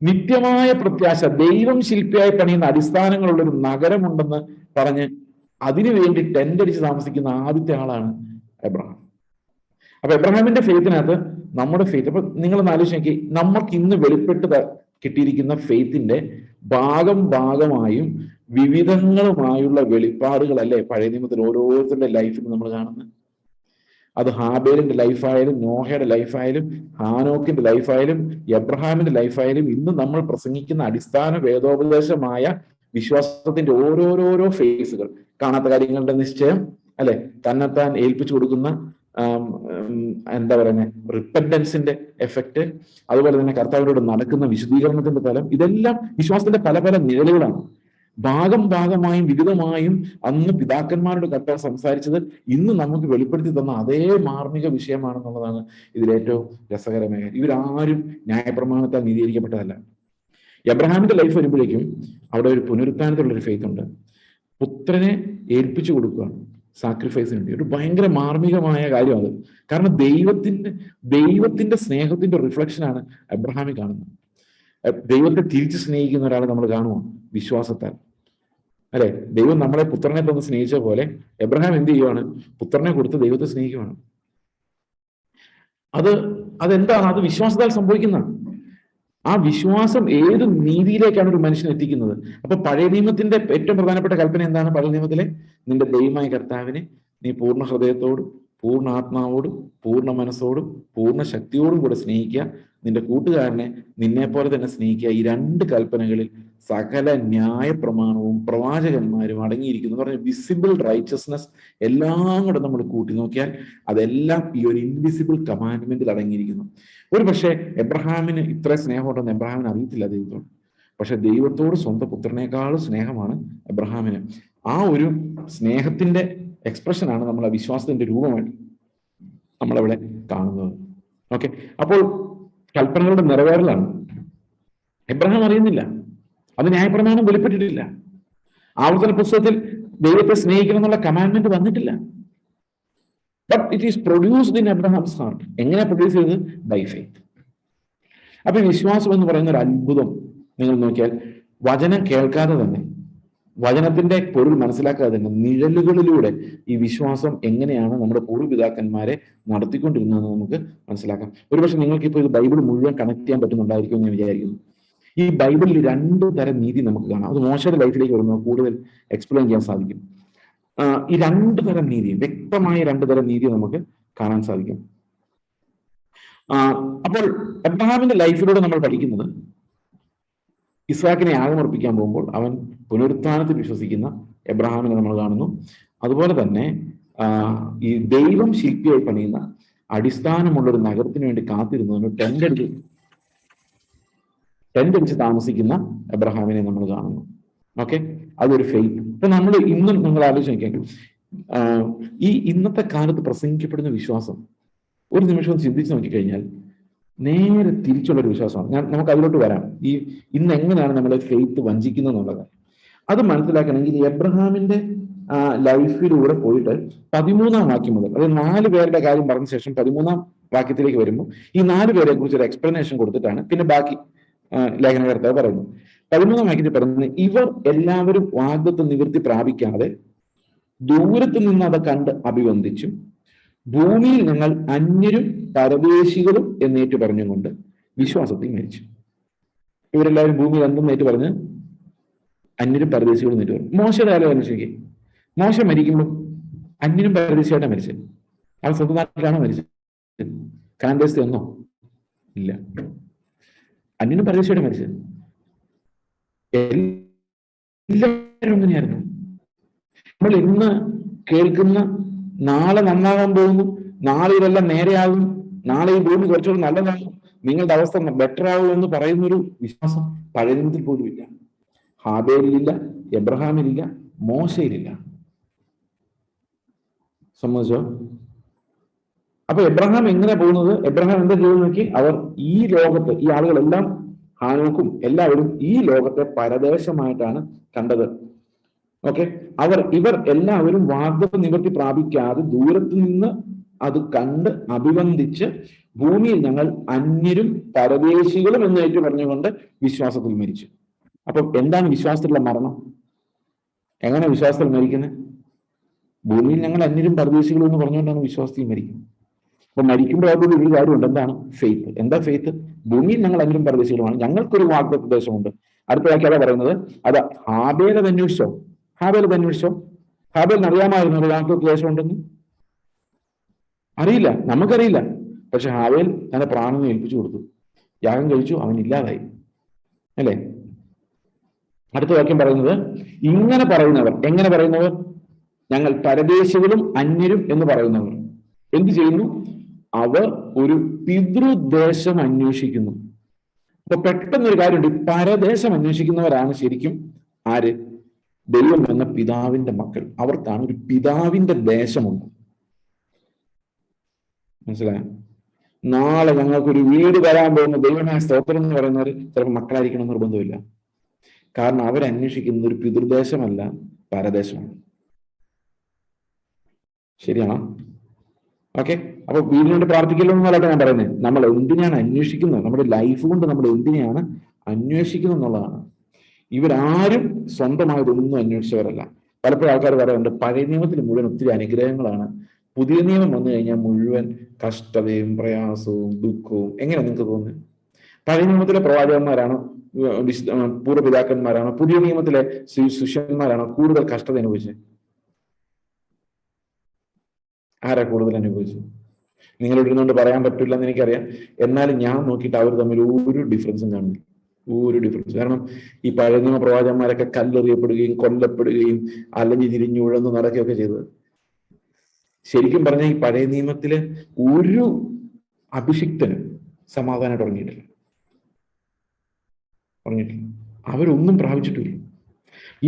നിത്യമായ പ്രത്യാശ, ദൈവം ശില്പിയായി പണിയുന്ന അടിസ്ഥാനങ്ങളുള്ള ഒരു നഗരമുണ്ടെന്ന് പറഞ്ഞ് അതിനുവേണ്ടി ടെന്റ് അടിച്ച് താമസിക്കുന്ന ആദ്യത്തെ ആളാണ് എബ്രഹാം. അപ്പൊ എബ്രഹാമിന്റെ ഫെയ്ത്തിനകത്ത് നമ്മുടെ ഫെയ്ത്ത്, അപ്പൊ നിങ്ങളൊന്ന് ആലോചിച്ച് നോക്കി, നമുക്ക് ഇന്ന് വെളിപ്പെട്ട് കിട്ടിയിരിക്കുന്ന ഫെയ്ത്തിന്റെ ഭാഗമായും വിവിധങ്ങളുമായുള്ള വെളിപ്പാടുകളല്ലേ പഴയ നിയമത്തിൽ ഓരോരുത്തരുടെ ലൈഫിൽ നമ്മൾ കാണുന്നത്. അത് ഹാബേലിന്റെ ലൈഫായാലും, നോഹയുടെ ലൈഫായാലും, ഹാനോക്കിന്റെ ലൈഫായാലും, എബ്രഹാമിന്റെ ലൈഫായാലും, ഇന്ന് നമ്മൾ പ്രസംഗിക്കുന്ന അടിസ്ഥാന വേദോപദേശമായ വിശ്വാസത്തിന്റെ ഓരോരോ ഫേസുകൾ, കാണാത്ത കാര്യങ്ങളുടെ നിശ്ചയം അല്ലെ, തന്നെത്താൻ ഏൽപ്പിച്ചു കൊടുക്കുന്ന എന്താ പറയുന്നത് റിപ്പന്റൻസിന്റെ എഫക്റ്റ്, അതുപോലെ തന്നെ കർത്താവിനോട് നടക്കുന്ന വിശദീകരണത്തിന്റെ തലം, ഇതെല്ലാം വിശ്വാസത്തിന്റെ പല പല നിഴലുകളാണ്. ഭാഗമായും വിവിധമായും അന്ന് പിതാക്കന്മാരോട് കർത്താവ് സംസാരിച്ചത് ഇന്ന് നമുക്ക് വെളിപ്പെടുത്തി തന്ന അതേ മാർമിക വിഷയമാണെന്നുള്ളതാണ് ഇതിലേറ്റവും രസകരമായ. ഇവരാരും ന്യായപ്രമാണത്താൽ നീതീകരിക്കപ്പെട്ടതല്ല. എബ്രഹാമിന്റെ ലൈഫ് വരുമ്പോഴേക്കും അവിടെ ഒരു പുനരുത്ഥാനത്തിലുള്ള ഒരു ഫെയ്ത്ത് ഉണ്ട്. പുത്രനെ ഏൽപ്പിച്ചു കൊടുക്കുകയാണ് സാക്രിഫൈസിന് വേണ്ടി. ഒരു ഭയങ്കര മാർമികമായ കാര്യം അത്. കാരണം ദൈവത്തിന്റെ സ്നേഹത്തിന്റെ റിഫ്ലക്ഷനാണ് എബ്രഹാമിൽ കാണുന്നത്. ദൈവത്തെ തിരിച്ച് സ്നേഹിക്കുന്ന ഒരാളെ നമ്മൾ കാണുമോ? വിശ്വാസത്താൽ അല്ലെ. ദൈവം നമ്മളെ പുത്രനെ തന്ന് സ്നേഹിച്ച പോലെ എബ്രഹാം എന്ത് ചെയ്യുവാണ്? പുത്രനെ കൊടുത്ത് ദൈവത്തെ സ്നേഹിക്കുകയാണ്. അതെന്താണ്? അത് വിശ്വാസത്താൽ സംഭവിക്കുന്ന ആ വിശ്വാസം ഏത് നീതിയിലേക്കാണ് ഒരു മനുഷ്യൻ എത്തിക്കുന്നത്. അപ്പൊ പഴയ നിയമത്തിന്റെ ഏറ്റവും പ്രധാനപ്പെട്ട കൽപ്പന എന്താണ്? പഴയ നിയമത്തിലെ നിന്റെ ദൈവമായ കർത്താവിനെ നീ പൂർണ്ണ ഹൃദയത്തോടും പൂർണ്ണ ആത്മാവോടും പൂർണ്ണ മനസ്സോടും പൂർണ്ണ ശക്തിയോടും കൂടെ സ്നേഹിക്കുക, നിന്റെ കൂട്ടുകാരനെ നിന്നെ പോലെ തന്നെ സ്നേഹിക്കുക. ഈ രണ്ട് കൽപ്പനകളിൽ സകല ന്യായ പ്രമാണവും പ്രവാചകന്മാരും അടങ്ങിയിരിക്കുന്നു എന്ന് പറഞ്ഞ വിസിബിൾ റൈച്ചസ്നെസ് എല്ലാം കൂടെ നമ്മൾ കൂട്ടി നോക്കിയാൽ അതെല്ലാം ഈ ഒരു ഇൻവിസിബിൾ കമാൻഡ്മെന്റിൽ അടങ്ങിയിരിക്കുന്നു. ഒരു പക്ഷേ എബ്രഹാമിന് ഇത്ര സ്നേഹമുണ്ടെന്ന് എബ്രഹാമിന് അറിയത്തില്ല ദൈവത്തോട്. പക്ഷെ ദൈവത്തോട് സ്വന്തം പുത്രനേക്കാളും സ്നേഹമാണ് എബ്രഹാമിന്. ആ ഒരു സ്നേഹത്തിന്റെ എക്സ്പ്രഷനാണ് നമ്മൾ ആ വിശ്വാസത്തിന്റെ രൂപമായിട്ട് നമ്മളവിടെ കാണുന്നത്. ഓക്കെ, അപ്പോൾ കൽപ്പനകളുടെ നിറവേറലാണ്. എബ്രഹാം അറിയുന്നില്ല, അത് ന്യായപ്രമാണം വെളിപ്പെട്ടിട്ടില്ല. ആവർത്തന പുസ്തകത്തിൽ ദൈവത്തെ സ്നേഹിക്കണം എന്നുള്ള കമാൻഡ്മെന്റ് വന്നിട്ടില്ല. But it is produced in Abraham's heart. എങ്ങനെ പ്രൊഡ്യൂസ് ചെയ്തത്? By faith. അപ്പൊ വിശ്വാസം എന്ന് പറയുന്ന ഒരു അത്ഭുതം നിങ്ങൾ നോക്കിയാൽ വചനം കേൾക്കാതെ തന്നെ, വചനത്തിന്റെ പൊരുൾ മനസ്സിലാക്കാതെ തന്നെ നിഴലുകളിലൂടെ ഈ വിശ്വാസം എങ്ങനെയാണ് നമ്മുടെ പൂർവ്വപിതാക്കന്മാരെ നടത്തിക്കൊണ്ടിരുന്നതെന്ന് നമുക്ക് മനസ്സിലാക്കാം. ഒരുപക്ഷെ നിങ്ങൾക്ക് ഇപ്പോൾ ഇത് ബൈബിൾ മുഴുവൻ കണക്ട് ചെയ്യാൻ പറ്റുന്നുണ്ടായിരിക്കും എന്ന് ഞാൻ വിചാരിക്കുന്നു. ഈ ബൈബിളിൽ 2 തരം നീതി നമുക്ക് കാണാം. അത് മോശയുടെ ലൈഫിലേക്ക് വരുമ്പോൾ കൂടുതൽ എക്സ്പ്ലെയിൻ ചെയ്യാൻ സാധിക്കും. ഈ 2 തരം നീതി, വ്യക്തമായ 2 തരം നീതി നമുക്ക് കാണാൻ സാധിക്കും. അപ്പോൾ എബ്രഹാമിന്റെ ലൈഫിലൂടെ നമ്മൾ പഠിക്കുന്നത്, ഇസ്ഹാക്കിനെ യാഗമർപ്പിക്കാൻ പോകുമ്പോൾ അവൻ പുനരുത്ഥാനത്തിൽ വിശ്വസിക്കുന്ന എബ്രഹാമിനെ നമ്മൾ കാണുന്നു. അതുപോലെ തന്നെ ഈ ദൈവം ശില്പിയായി പണിയുന്ന അടിസ്ഥാനമുള്ള ഒരു നഗരത്തിന് വേണ്ടി കാത്തിരുന്നതിന് ടെന്റ് അടിച്ച് താമസിക്കുന്ന എബ്രഹാമിനെ നമ്മൾ കാണുന്നു. ഓക്കെ, അതൊരു ഫെയ്ത്ത്. ഇപ്പൊ നമ്മൾ ഇന്നും നിങ്ങൾ ആലോചിച്ച് നോക്കിയാൽ ഈ ഇന്നത്തെ കാലത്ത് പ്രസംഗിക്കപ്പെടുന്ന വിശ്വാസം ഒരു നിമിഷം ചിന്തിച്ച് നോക്കിക്കഴിഞ്ഞാൽ നേരെ തിരിച്ചുള്ളൊരു വിശ്വാസമാണ്. നമുക്ക് അതിലോട്ട് വരാം. ഇന്ന് എങ്ങനെയാണ് നമ്മളെ ഫെയ്ത്ത് വഞ്ചിക്കുന്നത് എന്നുള്ളത് അത് മനസ്സിലാക്കണമെങ്കിൽ എബ്രഹാമിന്റെ ലൈഫിലൂടെ പോയിട്ട് 13-ാം വാക്യം മുതൽ, അതായത് 4 പേരുടെ കാര്യം പറഞ്ഞ ശേഷം 13-ാം വാക്യത്തിലേക്ക് വരുമ്പോൾ ഈ 4 പേരെ കുറിച്ച് ഒരു എക്സ്പ്ലനേഷൻ കൊടുത്തിട്ടാണ് പിന്നെ ബാക്കി ലേഖനകർത്താവ് പറയുന്നു. 13-ാം വാക്യത്തിൽ പറയുന്നത്, ഇവർ എല്ലാവരും വാഗ്ദത്ത നിവൃത്തി പ്രാപിക്കാതെ ദൂരത്ത് നിന്ന് അത് കണ്ട് അഭിവന്ദിച്ചു, ഭൂമിയിൽ ഞങ്ങൾ അന്യരും പരദേശികളും എന്നേറ്റു പറഞ്ഞുകൊണ്ട് വിശ്വാസത്തിൽ മരിച്ചു. ഇവരെല്ലാവരും ഭൂമിയിൽ എന്തെന്നേറ്റ് പറഞ്ഞ് അന്യരും പരദേശികളും എന്നേറ്റ് പറഞ്ഞു. മോശയുടെ കാലം അനുസരിക്കുക, മോശ മരിക്കുമ്പോൾ അന്യരും പരദേശിയായിട്ടാണ് മരിച്ചത്. അവൻ സ്വന്തം നാട്ടിലാണോ മരിച്ചത്? കാന്തേസ്തി ഒന്നോ ഇല്ല, അന്യനും പരദേശിയായിട്ട് മരിച്ചത്. എല്ലാവരും അങ്ങനെയായിരുന്നു. നമ്മൾ ഇന്ന് കേൾക്കുന്ന നാളെ നന്നാകാൻ പോകുന്നു, നാളെ ഇതെല്ലാം നേരെയാകും, നാളെ ഈ ഭൂമി കുറച്ചുകൂടി നല്ലതാകും, നിങ്ങളുടെ അവസ്ഥ ബെറ്റർ ആകും എന്ന് പറയുന്നൊരു വിശ്വാസം പഴയ നിയമത്തിൽ പോലും ഇല്ല. ഹാബേലിലില്ല, എബ്രഹാമിലില്ല, മോശയിലില്ല. സമ്മതിച്ചോ? അപ്പൊ എബ്രഹാം എങ്ങനെ പോകുന്നത്? എബ്രഹാം എന്താ ചെയ്യുന്നത് നോക്കി, അവർ ഈ ലോകത്ത്, ഈ ആളുകളെല്ലാം, ഹാനോക്കും എല്ലാവരും ഈ ലോകത്തെ പരദേശമായിട്ടാണ് കണ്ടത്. ഓക്കെ, ഇവർ എല്ലാവരും വാഗ്ദത്ത നിവൃത്തി പ്രാപിക്കാതെ ദൂരത്ത് നിന്ന് അത് കണ്ട് അഭിവന്ദിച്ച് ഭൂമിയിൽ ഞങ്ങൾ അന്യരും പരദേശികളും എന്നേറ്റു പറഞ്ഞുകൊണ്ട് വിശ്വാസത്തിൽ മരിച്ചു. അപ്പൊ എന്താണ് വിശ്വാസത്തിലുള്ള മരണം? എങ്ങനെ വിശ്വാസത്തിൽ മരിക്കുന്നത്? ഭൂമിയിൽ ഞങ്ങൾ അന്യരും പരദേശികളും എന്ന് പറഞ്ഞുകൊണ്ടാണ് വിശ്വാസത്തിൽ മരിക്കുന്നത്. അപ്പൊ മരിക്കുമ്പോൾ അതുകൊണ്ട് ഒരു കാര്യമുണ്ട്, എന്താണ് ഫെയ്ത്ത്? എന്താ ഫെയ്ത്ത്? ഭൂമിയിൽ ഞങ്ങൾ അന്യരും പരദേശികളുമാണ്, ഞങ്ങൾക്കൊരു വാഗ്ദത്ത ദേശമുണ്ട്. അടുത്തതാക്കി അതാ പറയുന്നത്, അത് ഹാബേലത് അന്വേഷിച്ചോ? ഹാബേലിന് അറിയാമായിരുന്നു ഒരു വാഗ്ദത്ത ദേശം ഉണ്ടെന്ന്? അറിയില്ല, നമുക്കറിയില്ല. പക്ഷെ ഹാബേൽ തന്റെ പ്രാണനെ ഏൽപ്പിച്ചു കൊടുത്തു, യാഗം കഴിച്ചു, അവൻ ഇല്ലാതായി. അല്ലേ? അടുത്ത വാക്യം പറയുന്നത്, എങ്ങനെ പറയുന്നവർ? ഞങ്ങൾ പരദേശികളും അന്യരും എന്ന് പറയുന്നവർ എന്ത് ചെയ്യുന്നു? അവർ ഒരു പിതൃദേശം അന്വേഷിക്കുന്നു. അപ്പൊ പെട്ടെന്നൊരു കാര്യമുണ്ട്, പരദേശം അന്വേഷിക്കുന്നവരാണ് ശരിക്കും ആര്? ദൈവം എന്ന പിതാവിന്റെ മക്കൾ. അവർക്കാണ് ഒരു പിതാവിന്റെ ദേശമുണ്ട്. മനസ്സിലായോ? നാളെ ഞങ്ങൾക്കൊരു വീട് തരാൻ പോകുന്ന ദൈവമായ സ്തോത്രം എന്ന് പറയുന്നവർ ചിലപ്പോൾ മക്കളായിരിക്കണം നിർബന്ധമില്ല. കാരണം അവരന്വേഷിക്കുന്നത് ഒരു പിതൃദേശമല്ല, പരദേശമാണ്. ശരിയാണോ? ഓക്കെ, അപ്പൊ വീടിന് വേണ്ടി പ്രാർത്ഥിക്കല്ലോ എന്നല്ല ഞാൻ പറയുന്നത്. നമ്മൾ എന്തിനാണ് അന്വേഷിക്കുന്നത്? നമ്മുടെ ലൈഫ് കൊണ്ട് നമ്മൾ എന്തിനെയാണ് അന്വേഷിക്കുന്നത് എന്നുള്ളതാണ്. ഇവരാരും സ്വന്തമായിട്ടൊന്നും അന്വേഷിച്ചവരല്ല. പലപ്പോഴും ആൾക്കാർ പറയാറുണ്ട്, പഴയ നിയമത്തിൽ മുഴുവൻ ഒത്തിരി അനുഗ്രഹങ്ങളാണ്, പുതിയ നിയമം വന്നു കഴിഞ്ഞാൽ മുഴുവൻ കഷ്ടതയും പ്രയാസവും ദുഃഖവും. എങ്ങനെ നിങ്ങൾക്ക് തോന്നുന്നത്? പഴയ നിയമത്തിലെ പ്രവാചകന്മാരാണോ, പൂർവ്വപിതാക്കന്മാരാണോ, പുതിയ നിയമത്തിലെ ശിഷ്യന്മാരാണോ കൂടുതൽ കഷ്ടത അനുഭവിച്ചത്? ആരാ കൂടുതൽ അനുഭവിച്ചത്? നിങ്ങളോട് ഇരുന്നുകൊണ്ട് പറയാൻ പറ്റില്ല എന്ന് എനിക്കറിയാം. എന്നാലും ഞാൻ നോക്കിയിട്ട് അവർ തമ്മിൽ ഒരു ഡിഫറൻസും കാണുന്നില്ല, ഒരു ഡിഫറൻസ്. കാരണം ഈ പഴയ നിയമ പ്രവാചകന്മാരൊക്കെ കല്ലെറിയപ്പെടുകയും കൊല്ലപ്പെടുകയും അല്ലെങ്കിൽ തിരിഞ്ഞുഴന്ന് നടക്കുകയൊക്കെ ചെയ്തത്. ശരിക്കും പറഞ്ഞാൽ ഈ പഴയ നിയമത്തിലെ ഒരു അഭിഷിക്തനും സമാധാനം തുടങ്ങിയിട്ടില്ല. അവരൊന്നും പ്രാപിച്ചിട്ടില്ല.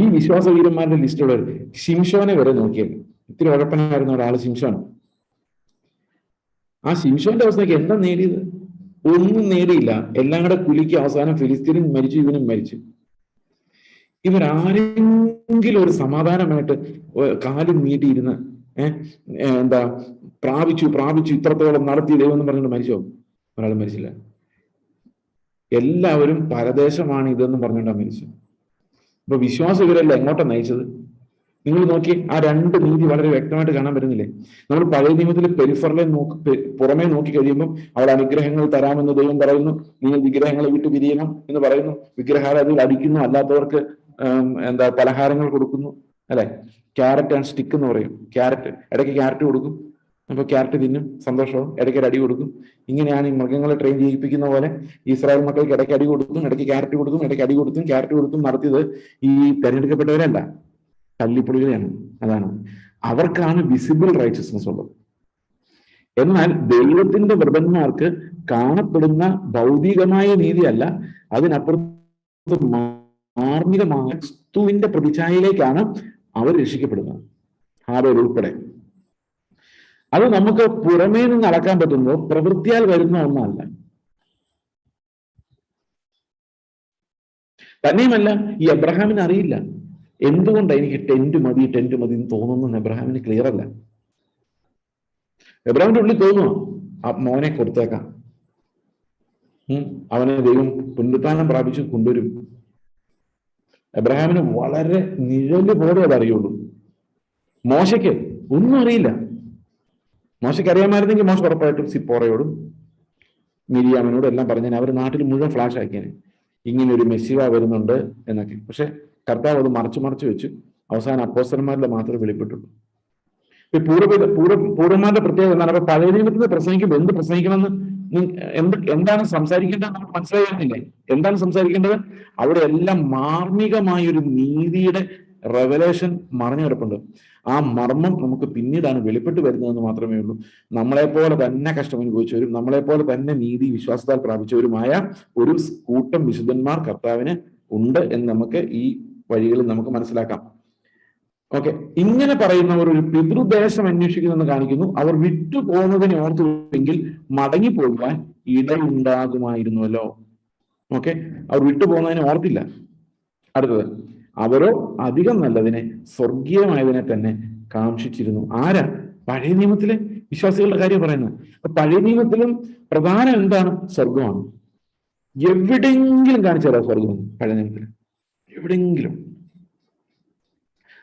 ഈ വിശ്വാസവീരന്മാരുടെ ലിസ്റ്റുള്ളവർ ശിംശോനെ വരെ നോക്കിയാൽ, ഇത്തിരി ഉഴപ്പനായിരുന്ന ഒരാൾ ശിംശോൻ. ആ ശിംശോന്റെ അവസ്ഥയ്ക്ക് എന്താ നേടിയത്? ഒന്നും നേടിയില്ല. എല്ലാം കൂടെ കുലുക്കി അവസാനം ഫിലിസ്തീനും മരിച്ചു, ഇവനും മരിച്ചു. ഇവരാരെങ്കിലും ഒരു സമാധാനമായിട്ട് കാലും നീട്ടിയിരുന്ന് പ്രാപിച്ചു ഇത്രത്തോളം നടത്തി ദൈവം എന്ന് പറഞ്ഞുകൊണ്ട് മരിച്ചോ? ഒരാളും മരിച്ചില്ല. എല്ലാവരും പരദേശമാണ് ഇതെന്ന് പറഞ്ഞുകൊണ്ടാണ് മരിച്ചത്. അപ്പൊ വിശ്വാസം ഇവരല്ല എങ്ങോട്ടാ നയിച്ചത്? നിങ്ങൾ നോക്കി ആ രണ്ട് നീതി വളരെ വ്യക്തമായിട്ട് കാണാൻ പറ്റുന്നില്ലേ? നമ്മൾ പഴയ നിയമത്തിൽ പെരിഫറലെ പുറമേ നോക്കി കഴിയുമ്പോൾ അവിടെ അനുഗ്രഹങ്ങൾ തരാമെന്ന് ദൈവം പറയുന്നു. നിങ്ങൾ വിഗ്രഹങ്ങളെ വിട്ട് പിരിയണം എന്ന് പറയുന്നു. വിഗ്രഹാരാധനയിൽ അടിക്കുന്നു, അല്ലാത്തവർക്ക് പലഹാരങ്ങൾ കൊടുക്കുന്നു, അല്ലെ? ക്യാരറ്റ് ആൻഡ് സ്റ്റിക്ക് എന്ന് പറയും. ക്യാരറ്റ് ഇടയ്ക്ക് ക്യാരറ്റ് കൊടുക്കും, അപ്പൊ ക്യാരറ്റ് തിന്നും, സന്തോഷവും, ഇടയ്ക്ക് ഒരു അടി കൊടുക്കും. ഇങ്ങനെയാണ് ഈ മൃഗങ്ങളെ ട്രെയിൻ ചെയ്യിപ്പിക്കുന്ന പോലെ ഇസ്രായേൽ മക്കൾക്ക് ഇടയ്ക്ക് അടി കൊടുത്തും, ഇടയ്ക്ക് ക്യാരറ്റ് കൊടുത്തും, ഇടയ്ക്ക് അടി കൊടുത്തും ക്യാരറ്റ് കൊടുത്തും നടത്തിയത് ഈ തെരഞ്ഞെടുക്കപ്പെട്ടവരല്ല, തല്ലിപ്പൊളികളെയാണ്. അതാണ് അവർക്കാണ് വിസിബിൾ റൈച്ചസ്നസ് ഉള്ളത്. എന്നാൽ ദൈവത്തിന്റെ വ്രതന്മാർക്ക് കാണപ്പെടുന്ന ഭൗതികമായ നീതിയല്ല, അതിനപ്പുറത്ത് മാർമികമായ ക്രിസ്തുവിന്റെ പ്രതിച്ഛായയിലേക്കാണ് അവർ രക്ഷിക്കപ്പെടുന്നത്, ഹാബേൽ ഉൾപ്പെടെ. അത് നമുക്ക് പുറമേ നിന്ന് അളക്കാൻ പറ്റുമ്പോൾ പ്രവൃത്തിയാൽ വരുന്ന ഒന്നല്ല. തന്നെയുമല്ല, ഈ എബ്രഹാമിന് അറിയില്ല എന്തുകൊണ്ടാണ് എനിക്ക് ടെന്റ് മതി എന്ന് തോന്നുന്നു. എബ്രഹാമിന് ക്ലിയർ അല്ല. എബ്രഹാമിന്റെ ഉള്ളിൽ തോന്നുക ആ മോനെ കൊടുത്തേക്കാം, അവനെ ദൈവം പുനരുത്ഥാനം പ്രാപിച്ചു കൊണ്ടുവരും. എബ്രഹാമിന് വളരെ നിഴല് പോലെ അത് അറിയുള്ളൂ. മോശയ്ക്ക് ഒന്നും അറിയില്ല. മോശയ്ക്ക് അറിയാമായിരുന്നെങ്കിൽ മോശ ഉറപ്പായിട്ടും സിപ്പോറയോടും മിരിയാമിനോടും എല്ലാം പറഞ്ഞാൽ അവർ നാട്ടിൽ മുഴുവൻ ഫ്ലാഷ് ആക്കിയാണ് ഇങ്ങനെ ഒരു മെസ്സിവ വരുന്നുണ്ട് എന്നൊക്കെ. പക്ഷെ കർത്താവ് അത് മറച്ചു വെച്ച് അവസാനം അപ്പോസ്തലന്മാരിൽ മാത്രമേ വെളിപ്പെട്ടുള്ളൂ. പൂർവ്വന്മാരുടെ പ്രത്യേകത എന്താണ്? അപ്പൊ പഴയ നിയമത്തിൽ പ്രസംഗിക്കുമ്പോൾ എന്ത് പ്രസംഗിക്കണമെന്ന് എന്താണ് സംസാരിക്കേണ്ടത് നമുക്ക് മനസ്സിലായി വരുന്നില്ലേ? എന്താണ് സംസാരിക്കേണ്ടത്? അവിടെ എല്ലാം മാർമികമായൊരു നീതിയുടെ റെവലേഷൻ മറഞ്ഞു കിടപ്പുണ്ട്. ആ മർമ്മം നമുക്ക് പിന്നീടാണ് വെളിപ്പെട്ട് വരുന്നതെന്ന് മാത്രമേ ഉള്ളൂ. നമ്മളെപ്പോലെ തന്നെ കഷ്ടം അനുഭവിച്ചവരും നമ്മളെപ്പോലെ തന്നെ നീതി വിശ്വാസത്താൽ പ്രാപിച്ചവരുമായ ഒരു കൂട്ടം വിശുദ്ധന്മാർ കർത്താവിന് ഉണ്ട് എന്ന് നമുക്ക് ഈ വഴികളിൽ നമുക്ക് മനസ്സിലാക്കാം. ഓക്കെ, ഇങ്ങനെ പറയുന്നവർ ഒരു പിതൃദേശം അന്വേഷിക്കുന്നെന്ന് കാണിക്കുന്നു. അവർ വിട്ടുപോകുന്നതിനെ ഓർത്തുവെങ്കിൽ മടങ്ങിപ്പോകുവാൻ ഇടയുണ്ടാകുമായിരുന്നുവല്ലോ. ഓക്കെ, അവർ വിട്ടുപോകുന്നതിനെ ഓർത്തില്ല. അടുത്തത്, അവരോ അധികം നല്ലതിനെ, സ്വർഗീയമായതിനെ തന്നെ കാക്ഷിച്ചിരുന്നു. ആരാ? പഴയ നിയമത്തിലെ വിശ്വാസികളുടെ കാര്യം പറയുന്നത്. പഴയ നിയമത്തിലും പ്രധാനം എന്താണ്? സ്വർഗമാണ്. എവിടെയെങ്കിലും കാണിച്ചു തരാം സ്വർഗം? പഴയ നിയമത്തിൽ എവിടെയെങ്കിലും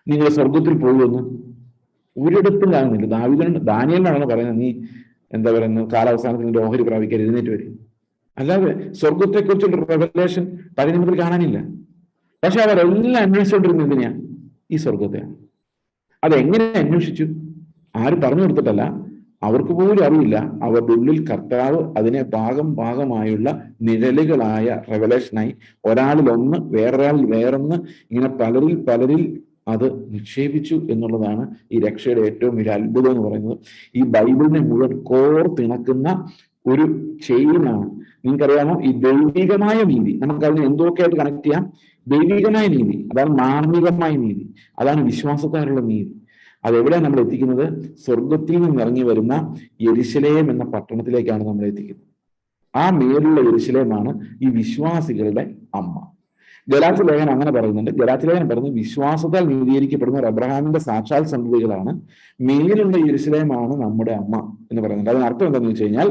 നിങ്ങൾ സ്വർഗത്തിൽ പോകുമെന്ന് ഒരിടത്തും കാണുന്നില്ല. ദാനിയേലിനാണ് പറയുന്നത്, നീ എന്താ പറയുന്നത്, കാലാവസാനത്തിൽ നിന്റെ ഓഹരി പ്രാപിക്കാൻ എഴുന്നേറ്റ് വരും. അല്ലാതെ സ്വർഗത്തെക്കുറിച്ചുള്ള റെവലേഷൻ പഴയ നിയമത്തിൽ കാണാനില്ല. പക്ഷെ അവരെല്ലാം അന്വേഷിച്ചുകൊണ്ടിരുന്നത് എന്തിനാ? ഈ സ്വർഗത്തെയാണ്. അതെങ്ങനെ അന്വേഷിച്ചു? ആരും പറഞ്ഞു കൊടുത്തിട്ടല്ല, അവർക്ക് പോലും അറിയില്ല. അവരുടെ ഉള്ളിൽ കർത്താവ് അതിനെ ഭാഗമായുള്ള നിഴലുകളായ റെവലേഷനായി ഒരാളിൽ ഒന്ന്, വേറൊരാളിൽ വേറൊന്ന്, ഇങ്ങനെ പലരിൽ അത് നിക്ഷേപിച്ചു എന്നുള്ളതാണ് ഈ രക്ഷയുടെ ഏറ്റവും വലിയ അത്ഭുതം എന്ന് പറയുന്നത്. ഈ ബൈബിളിനെ മുഴുവൻ കോർത്തിണക്കുന്ന ഒരു ചെയിനാണ്. നിങ്ങൾക്കറിയാമോ, ഈ ദൈവികമായ നീതി നമുക്ക് അതിനെ എന്തൊക്കെയായിട്ട് കണക്ട് ചെയ്യാം? ദൈവികമായ നീതി, അതാണ് മാർമികമായ നീതി, അതാണ് വിശ്വാസത്താലുള്ള നീതി. അതെവിടെയാണ് നമ്മൾ എത്തിക്കുന്നത്? സ്വർഗത്തിൽ നിന്ന് ഇറങ്ങി വരുന്ന യെരുശലേം എന്ന പട്ടണത്തിലേക്കാണ് നമ്മൾ എത്തിക്കുന്നത്. ആ മേലുള്ള യെരുശലേമാണ് ഈ വിശ്വാസികളുടെ അമ്മ. ഗലാത്യ ലേഖനം അങ്ങനെ പറയുന്നുണ്ട്. ഗലാത്യ ലേഖനം പറയുന്നത് വിശ്വാസത്താൽ നീതീകരിക്കപ്പെടുന്ന അബ്രഹാമിന്റെ സാക്ഷാൽ സന്തതികളാണ്, മേലുള്ള യെരുശലേമാണ് നമ്മുടെ അമ്മ എന്ന് പറയുന്നുണ്ട്. അതിനർത്ഥം എന്താണെന്ന് വെച്ച് കഴിഞ്ഞാൽ,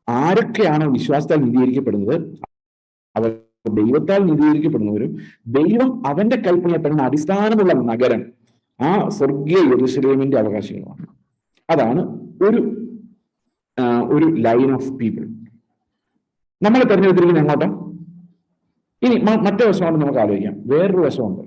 ആരൊക്കെയാണ് വിശ്വാസത്താൽ നീതീകരിക്കപ്പെടുന്നത്? അവർ ദൈവത്താൽ നീതീകരിക്കപ്പെടുന്നവരും ദൈവം അവന്റെ കൽപ്പനപ്പെടുന്ന അടിസ്ഥാനമുള്ള നഗരം, ആ സ്വർഗീയ യെരുശലേമിന്റെ അവകാശികളുമാണ്. അതാണ് ഒരു ലൈൻ ഓഫ് പീപ്പിൾ. നമ്മളെ തെരഞ്ഞെടുത്തിരിക്കുന്ന എങ്ങോട്ടാ? ഇനി മറ്റേ വശമാണ് നമുക്ക് ആലോചിക്കാം. വേറൊരു വശമുണ്ട്.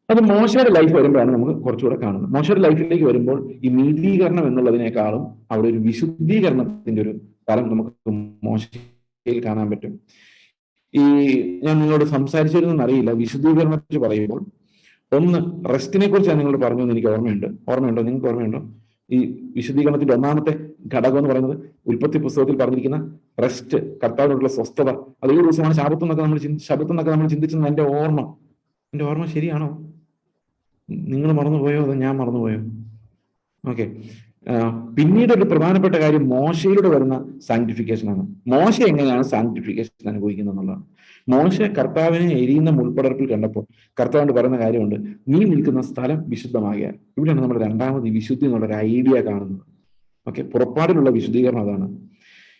അത് മോശയുടെ ലൈഫ് വരുമ്പോഴാണ് നമുക്ക് കുറച്ചുകൂടെ കാണുന്നത്. മോശയുടെ ലൈഫിലേക്ക് വരുമ്പോൾ ഈ നീതീകരണം എന്നുള്ളതിനേക്കാളും അവിടെ ഒരു വിശുദ്ധീകരണത്തിന്റെ ഒരു തലം നമുക്ക് മോശയിൽ കാണാൻ പറ്റും. ഞാൻ നിങ്ങളോട് സംസാരിച്ചിരുന്നെന്ന് അറിയില്ല. വിശുദ്ധീകരണത്തെ കുറിച്ച് പറയുമ്പോൾ ഒന്ന് റെസ്റ്റിനെ കുറിച്ചാണ് നിങ്ങളോട് പറഞ്ഞതെന്ന് എനിക്ക് ഓർമ്മയുണ്ടോ? നിങ്ങൾക്ക് ഓർമ്മയുണ്ടോ? ഈ വിശുദ്ധീകരണത്തിന്റെ ഒന്നാമത്തെ ഘടകം എന്ന് പറയുന്നത് ഉൽപ്പത്തി പുസ്തകത്തിൽ പറഞ്ഞിരിക്കുന്ന റെസ്റ്റ്, കർത്താവിനോടുള്ള സ്വസ്ഥത. അത് ഈ ദിവസമാണ് ശബത്തെന്നൊക്കെ നമ്മൾ ചിന്തിച്ചെന്ന് എന്റെ ഓർമ്മ ശരിയാണോ? നിങ്ങൾ മറന്നുപോയോ അതോ ഞാൻ മറന്നുപോയോ? ഓക്കെ, പിന്നീട് ഒരു പ്രധാനപ്പെട്ട കാര്യം മോശയിലൂടെ വരുന്ന സാങ്ക്ടിഫിക്കേഷൻ ആണ്. മോശ എങ്ങനെയാണ് സാങ്ക്ടിഫിക്കേഷൻ അനുഭവിക്കുന്നത് എന്നുള്ളതാണ്. മോശ കർത്താവിനെ എരിയുന്ന മുൾപ്പടർപ്പിൽ കണ്ടപ്പോൾ കർത്താവിനോട് പറയുന്ന കാര്യമുണ്ട്, നീ നിൽക്കുന്ന സ്ഥലം വിശുദ്ധമാകിയാൽ. ഇവിടെയാണ് നമ്മൾ രണ്ടാമത് ഈ വിശുദ്ധി എന്നുള്ളൊരു ഐഡിയ കാണുന്നത്. ഓക്കെ, പുറപ്പാടിലുള്ള വിശുദ്ധീകരണം അതാണ്.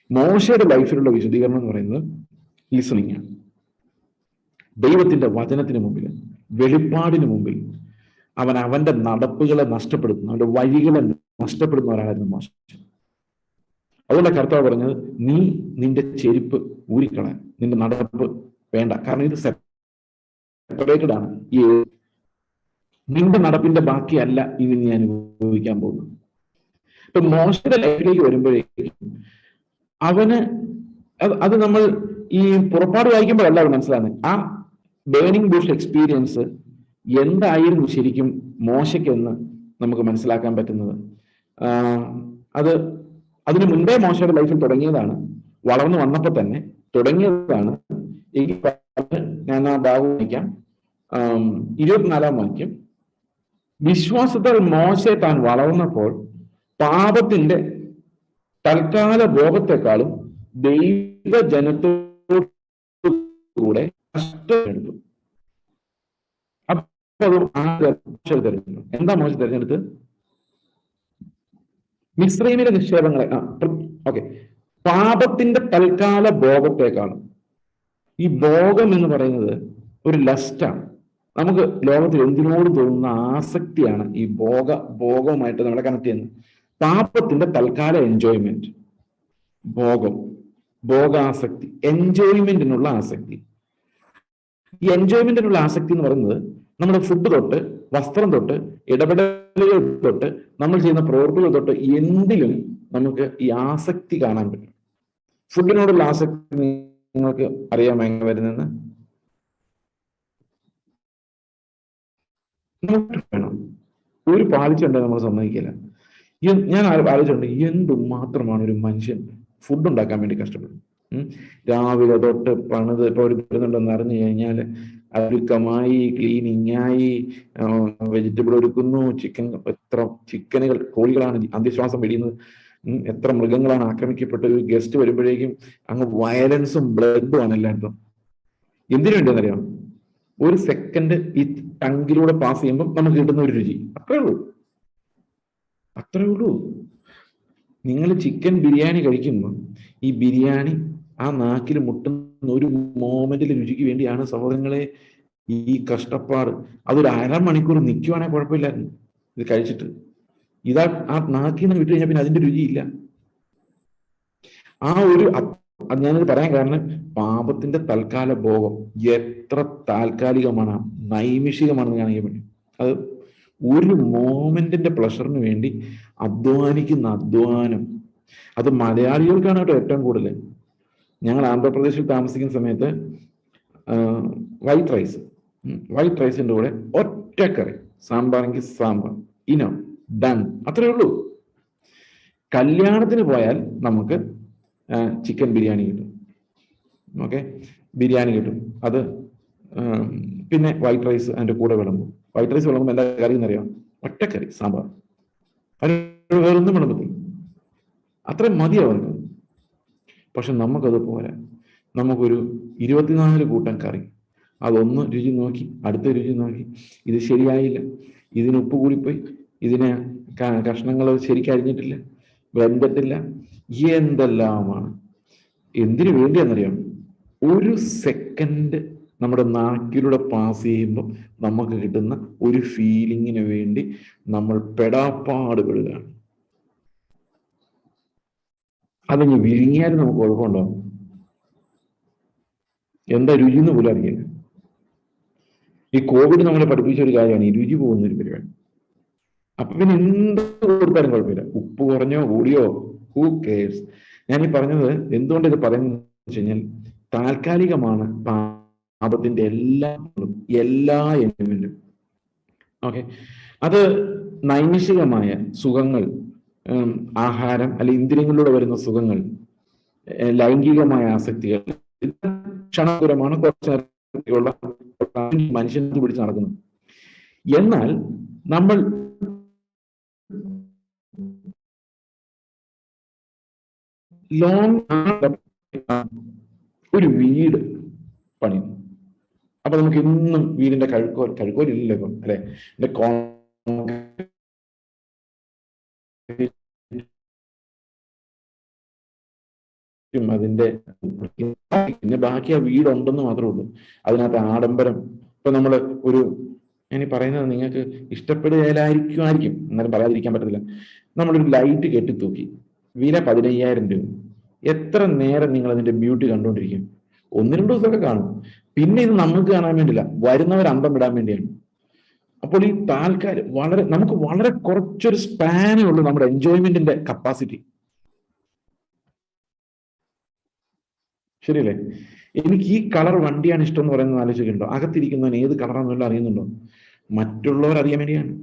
മോശയുടെ ലൈഫിലുള്ള വിശുദ്ധീകരണം എന്ന് പറയുന്നത് ലിസണിങ് ആണ്. ദൈവത്തിന്റെ വചനത്തിന് മുമ്പിൽ വെളിപ്പാടിന് മുമ്പിൽ അവൻ അവന്റെ നടപ്പുകളെ നഷ്ടപ്പെടുത്തുന്നു, അവന്റെ വഴികളെ നഷ്ടപ്പെടുന്ന ഒരാളായിരുന്നു മോശ. അതുകൊണ്ട് കർത്താവ് പറഞ്ഞത്, നീ നിന്റെ ചെരുപ്പ് ഊരിക്കളയാൻ, നിന്റെ നടപ്പ് വേണ്ട, കാരണം ഇത് സെപ്പറേറ്റഡ് ആണ്. ഈ നിന്റെ നടപ്പിന്റെ ബാക്കിയല്ല ഇനി നീ അനുഭവിക്കാൻ പോകുന്നത്. ഇപ്പൊ മോശയുടെ ലൈഫിലേക്ക് വരുമ്പോഴേക്കും അവന് അത് നമ്മൾ ഈ പുറപ്പാട് വായിക്കുമ്പോഴല്ല അത് മനസ്സിലാകുന്നത്. ആ ബേണിംഗ് ബുഷ് എക്സ്പീരിയൻസ് എന്തായിരുന്നു ശരിക്കും മോശയ്ക്കെന്ന് നമുക്ക് മനസ്സിലാക്കാൻ പറ്റുന്നത്. അത് അതിനു മുൻപേ മോശയുടെ ലൈഫിൽ തുടങ്ങിയതാണ്, വളർന്നു വന്നപ്പോൾ തന്നെ തുടങ്ങിയതാണ്. ഞാൻ ആ ഭാഗം വായിക്കാം. 24-ാം വാക്യം. വിശ്വാസത്താൽ മോശെ താൻ വളർന്നപ്പോൾ പാപത്തിന്റെ തൽക്കാല ഭോഗത്തെക്കാളും ദൈവജനത്തോടുകൂടെ കഷ്ടമെടുത്തു. അപ്പൊ തിരഞ്ഞെടുത്തു. എന്താ മോശം തിരഞ്ഞെടുത്ത്? മിസ്രൈമിലെ നിക്ഷേപങ്ങളെ. ഓക്കെ, പാപത്തിന്റെ തൽക്കാല ഭോഗത്തെക്കാളും. ഈ ഭോഗം എന്ന് പറയുന്നത് ഒരു ലസ്റ്റാണ്. നമുക്ക് ലോകത്തിൽ എന്തിനോട് തോന്നുന്ന ആസക്തിയാണ് ഈ ഭോഗവുമായിട്ട് നമ്മളെ കണക്ട് ചെയ്യുന്നത്. പാപത്തിന്റെ തൽക്കാല എൻജോയ്മെന്റ്, ഭോഗാസക്തി, എൻജോയ്മെന്റിനുള്ള ആസക്തി. ഈ എൻജോയ്മെന്റിനുള്ള ആസക്തി എന്ന് പറയുന്നത് നമ്മുടെ ഫുഡ് തൊട്ട്, വസ്ത്രം തൊട്ട്, ഇടപെടലുകൾ തൊട്ട്, നമ്മൾ ചെയ്യുന്ന പ്രവൃത്തികൾ തൊട്ട് എന്തിലും നമുക്ക് ഈ ആസക്തി കാണാൻ പറ്റും. ഫുഡിനോടുള്ള ആസക്തി നിങ്ങൾക്ക് അറിയാൻ എങ്ങനെ വരുന്നെന്ന്? വേണം, ഒരു പാലിച്ചുണ്ടെങ്കിൽ നമ്മൾ സമ്മതിക്കില്ല. ഞാൻ ആലോചിച്ചിട്ടുണ്ട്, എന്തുമാത്രമാണ് ഒരു മനുഷ്യൻ ഫുഡ് ഉണ്ടാക്കാൻ വേണ്ടി കഷ്ടപ്പെടുന്നത്. രാവിലെ തൊട്ട് പണിത് ഇപ്പൊ ഒരു വരുന്നുണ്ടെന്ന് അറിഞ്ഞു കഴിഞ്ഞാൽ ഒരുക്കമായി, ക്ലീനിങ്ങായി, വെജിറ്റബിൾ ഒരുക്കുന്നു, എത്ര ചിക്കനുകൾ, കോഴികളാണ് അന്ത്യശ്വാസം വെടിയുന്നത്, എത്ര മൃഗങ്ങളാണ് ആക്രമിക്കപ്പെട്ട. ഒരു ഗസ്റ്റ് വരുമ്പോഴേക്കും അങ്ങ് വയലൻസും ബ്ലഡും ആണ് എല്ലായിടത്തും. എന്തിനു വേണ്ടിയെന്നറിയാം? ഒരു സെക്കൻഡ് ഈ ടങ്കിലൂടെ പാസ് ചെയ്യുമ്പോൾ നമുക്ക് കിട്ടുന്ന ഒരു രുചി. അത്രേ ഉള്ളൂ. നിങ്ങൾ ചിക്കൻ ബിരിയാണി കഴിക്കുമ്പോൾ ഈ ബിരിയാണി ആ നാക്കിൽ മുട്ടുന്ന ഒരു മോമെന്റിൽ രുചിക്ക് വേണ്ടിയാണ് സഹോദരങ്ങളെ ഈ കഷ്ടപ്പാട്. അതൊരു അരമണിക്കൂർ നിൽക്കുവാണെങ്കിൽ കുഴപ്പമില്ലായിരുന്നു ഇത് കഴിച്ചിട്ട്. ആ നാക്കിൽ നിന്ന് വിട്ടു കഴിഞ്ഞാൽ പിന്നെ അതിന്റെ രുചിയില്ല. ഞാനത് പറയാൻ കാരണം, പാപത്തിന്റെ തൽക്കാല ഭോഗം എത്ര താൽക്കാലികമാണ്, നൈമിഷികമാണെന്ന് കാണിക്കാൻ പറ്റും. അത് ഒരു മോമെന്റിന്റെ പ്ലഷറിന് വേണ്ടി അധ്വാനിക്കുന്ന അധ്വാനം, അത് മലയാളികൾക്കാണ് കേട്ടോ ഏറ്റവും കൂടുതൽ. ഞങ്ങൾ ആന്ധ്രാപ്രദേശിൽ താമസിക്കുന്ന സമയത്ത് വൈറ്റ് റൈസിന്റെ കൂടെ ഒറ്റക്കറി, സാമ്പാറെങ്കിൽ സാമ്പാർ, ഇനോ ഡൺ, അത്രേ ഉള്ളൂ. കല്യാണത്തിന് പോയാൽ നമുക്ക് ചിക്കൻ ബിരിയാണി കിട്ടും. ഓക്കെ, ബിരിയാണി കിട്ടും. അത് പിന്നെ വൈറ്റ് റൈസ് അതിന്റെ കൂടെ വിളമ്പും. വൈറ്റ് റൈസ് വിളമ്പുമ്പോൾ എന്താ കറി എന്നറിയാം? ഒറ്റക്കറി, സാമ്പാർ, അതിന് വേറൊന്നും വിളമ്പത്തില്ല. അത്രയും മതി അവർക്ക്. പക്ഷെ നമുക്കത് പോരാ. നമുക്കൊരു 24 കൂട്ടം കറി, അതൊന്ന് രുചി നോക്കി, അടുത്ത രുചി നോക്കി, ഇത് ശരിയായില്ല, ഇതിന് ഉപ്പ് കൂടിപ്പോയി, ഇതിന് കഷ്ണങ്ങൾ ശരിക്കരിഞ്ഞിട്ടില്ല, വെന്തിട്ടില്ല, എന്തെല്ലാമാണ്. എന്തിനു വേണ്ടിയാണെന്നറിയാം? ഒരു സെക്കൻഡ് നമ്മുടെ നാക്കിലൂടെ പാസ് ചെയ്യുമ്പോൾ നമുക്ക് കിട്ടുന്ന ഒരു ഫീലിങ്ങിന് വേണ്ടി നമ്മൾ പെടാപ്പാടുപെടുകയാണ്. അതിന് വിഴുങ്ങിയാലും നമുക്ക് കുഴപ്പമുണ്ടാവും. എന്താ രുചി എന്ന് പോലും അറിയില്ല. ഈ കോവിഡ് നമ്മളെ പഠിപ്പിച്ച ഒരു കാര്യമാണ് ഈ രുചി പോകുന്ന ഒരു പരിപാടി. അപ്പൊ പിന്നെ എന്ത് കൊടുത്താലും കുഴപ്പമില്ല. ഉപ്പ് കുറഞ്ഞോ കൂടിയോ, ഹൂ കെയർസ്. ഞാൻ ഈ പറഞ്ഞത് എന്തുകൊണ്ട് ഇത് പറയുന്നത് വെച്ച് കഴിഞ്ഞാൽ, താൽക്കാലികമാണ് പാപത്തിന്റെ എല്ലാ എലിമെന്റും. ഓക്കെ, അത് നൈമിഷികമായ സുഖങ്ങൾ, ആഹാരം അല്ലെ ഇന്ദ്രിയങ്ങളിലൂടെ വരുന്ന സുഖങ്ങൾ, ലൈംഗികമായ ആസക്തികൾ, ക്ഷണപരമാണ്, കുറച്ച് നേരത്തേക്കുള്ള മനുഷ്യനെ പിടിച്ച് നടക്കുന്നത്. എന്നാൽ നമ്മൾ ഒരു വീട് പണിയുന്നു. അപ്പൊ നമുക്ക് എന്നും വീടിന്റെ കഴുക്കോലില്ലല്ലോ ഇപ്പം, അല്ലെ? അതിന്റെ പിന്നെ ബാക്കി ആ വീടുണ്ടെന്ന് മാത്രമേ ഉള്ളൂ. അതിനകത്ത് ആഡംബരം, ഇപ്പൊ നമ്മൾ ഒരു, ഞാൻ പറയുന്നത് നിങ്ങൾക്ക് ഇഷ്ടപ്പെടുകയില്ലായിരിക്കും, എന്നാലും പറയാതിരിക്കാൻ പറ്റത്തില്ല. നമ്മളൊരു ലൈറ്റ് കെട്ടിത്തൂക്കി, വില 15,000 രൂപ. എത്ര നേരം നിങ്ങൾ അതിന്റെ ബ്യൂട്ടി കണ്ടുകൊണ്ടിരിക്കും? 1-2 ദിവസമൊക്കെ കാണും. പിന്നെ ഇത് നമുക്ക് കാണാൻ വേണ്ടിയില്ല, വരുന്നവർ അന്തം വിടാൻ വേണ്ടിയാണ്. അപ്പോൾ ഈ നമുക്ക് വളരെ കുറച്ചൊരു സ്പാനേ ഉള്ളൂ നമ്മുടെ എൻജോയ്മെന്റിന്റെ കപ്പാസിറ്റി. ശരിയല്ലേ? എനിക്ക് ഈ കളർ വണ്ടിയാണ് ഇഷ്ടം എന്ന് പറയുന്നത് ആലോചിക്കുന്നുണ്ടോ? അകത്തിരിക്കുന്നവൻ ഏത് കളറാണെന്നുള്ള അറിയുന്നുണ്ടോ? മറ്റുള്ളവർ അറിയാൻ വേണ്ടിയാണ്.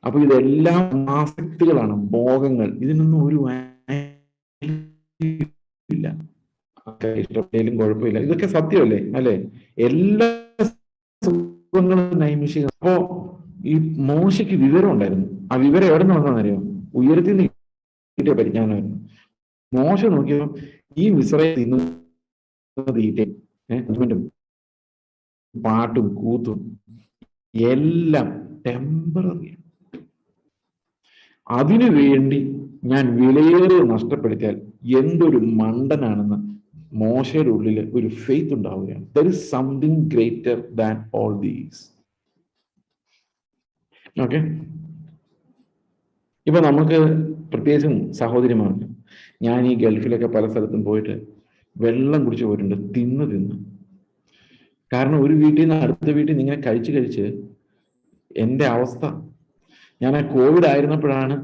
അപ്പൊ ഇതെല്ലാം ആസക്തികളാണ്, ഭോഗങ്ങൾ. ഇതിനൊന്നും ഒരു ഇല്ല. ഇഷ്ടപ്പെട്ടാലും കുഴപ്പമില്ല. ഇതൊക്കെ സത്യമല്ലേ? അല്ലെ? എല്ലാ സുഖങ്ങളും നൈമിഷികം. അപ്പോ ഈ മോശയ്ക്ക് വിവരം ഉണ്ടായിരുന്നു. ആ വിവരം എവിടെ നിന്ന് വന്നറിയോ? ഉയരത്തിൽ നിന്ന് കിട്ടിയ പരിജ്ഞാനമായിരുന്നു. മോശ നോക്കിയപ്പോ ഈ മിസ്രൈൽ തീറ്റയും പാട്ടും കൂത്തും എല്ലാം ടെമ്പററിയാണ്. അതിനു വേണ്ടി ഞാൻ വിലയേറെ നഷ്ടപ്പെടുത്തിയാൽ എന്തൊരു മണ്ടനാണെന്ന് മോശയുടെ ഉള്ളിൽ ഒരു ഫെയ്ത്ത് ഉണ്ടാവുകയാണ്. There is something greater than all these. Okay, ഇപ്പൊ നമുക്ക് പ്രത്യേകിച്ചും സഹോദരിമാർക്ക്, ഞാൻ ഈ ഗൾഫിലൊക്കെ പല സ്ഥലത്തും പോയിട്ട് വെള്ളം കുടിച്ചു പോയിട്ടുണ്ട്, തിന്ന്. കാരണം ഒരു വീട്ടിൽ നിന്ന് അടുത്ത വീട്ടിൽ നിന്ന് ഇങ്ങനെ കഴിച്ച് എൻ്റെ അവസ്ഥ. ഞാൻ കോവിഡ് ആയിരുന്നപ്പോഴാണ്,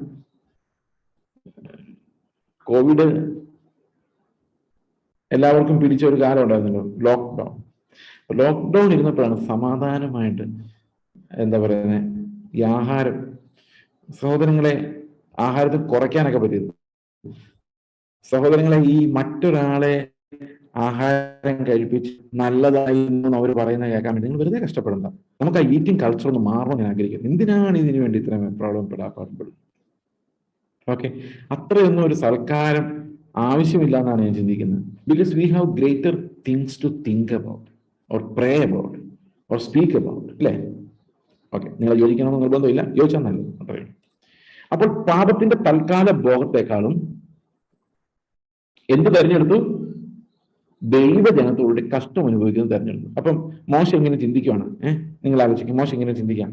കോവിഡ് എല്ലാവർക്കും പിടിച്ച ഒരു കാലം ഉണ്ടായിരുന്നല്ലോ, ലോക്ക്ഡൗൺ ഇരുന്നപ്പോഴാണ് സമാധാനമായിട്ട് എന്താ പറയുന്നത്, ഈ ആഹാരം, സഹോദരങ്ങളെ, ആഹാരത്തിൽ കുറയ്ക്കാനൊക്കെ പറ്റിയത്. സഹോദരങ്ങളെ, ഈ മറ്റൊരാളെ ആഹാരം കഴിപ്പിച്ച് നല്ലതായി എന്ന് അവർ പറയുന്നത് കേൾക്കാൻ വേണ്ടി നിങ്ങൾ വെറുതെ കഷ്ടപ്പെടണ്ട. നമുക്ക് ആ ഈറ്റിംഗ് കൾച്ചർ ഒന്ന് മാറണം ഞാൻ ആഗ്രഹിക്കുന്നു. എന്തിനാണ് ഇതിനു വേണ്ടി ഇത്രയും പ്രോബ്ലം പെടാപ്പാടും? ഓക്കെ, അത്രയൊന്നും ഒരു സൽക്കാരം ആവശ്യമില്ല എന്നാണ് ഞാൻ ചിന്തിക്കുന്നത്. Because we have greater things to think about or pray about or speak about, അല്ലേ? ഓക്കെ, നിങ്ങൾ യോജിക്കണമെന്ന് നിർബന്ധമില്ല, യോജിച്ചാൽ നല്ലത് അത്രയും. അപ്പോൾ പാപത്തിന്റെ തൽക്കാല ഭോഗത്തെക്കാളും എന്ത് തെരഞ്ഞെടുത്തു? ദൈവജനത്തോടെ കഷ്ടം അനുഭവിക്കുന്നത് തെരഞ്ഞെടുത്തു. അപ്പം മോശം എങ്ങനെ ചിന്തിക്കുകയാണ്? നിങ്ങൾ ആലോചിക്കും, മോശം എങ്ങനെ ചിന്തിക്കാം?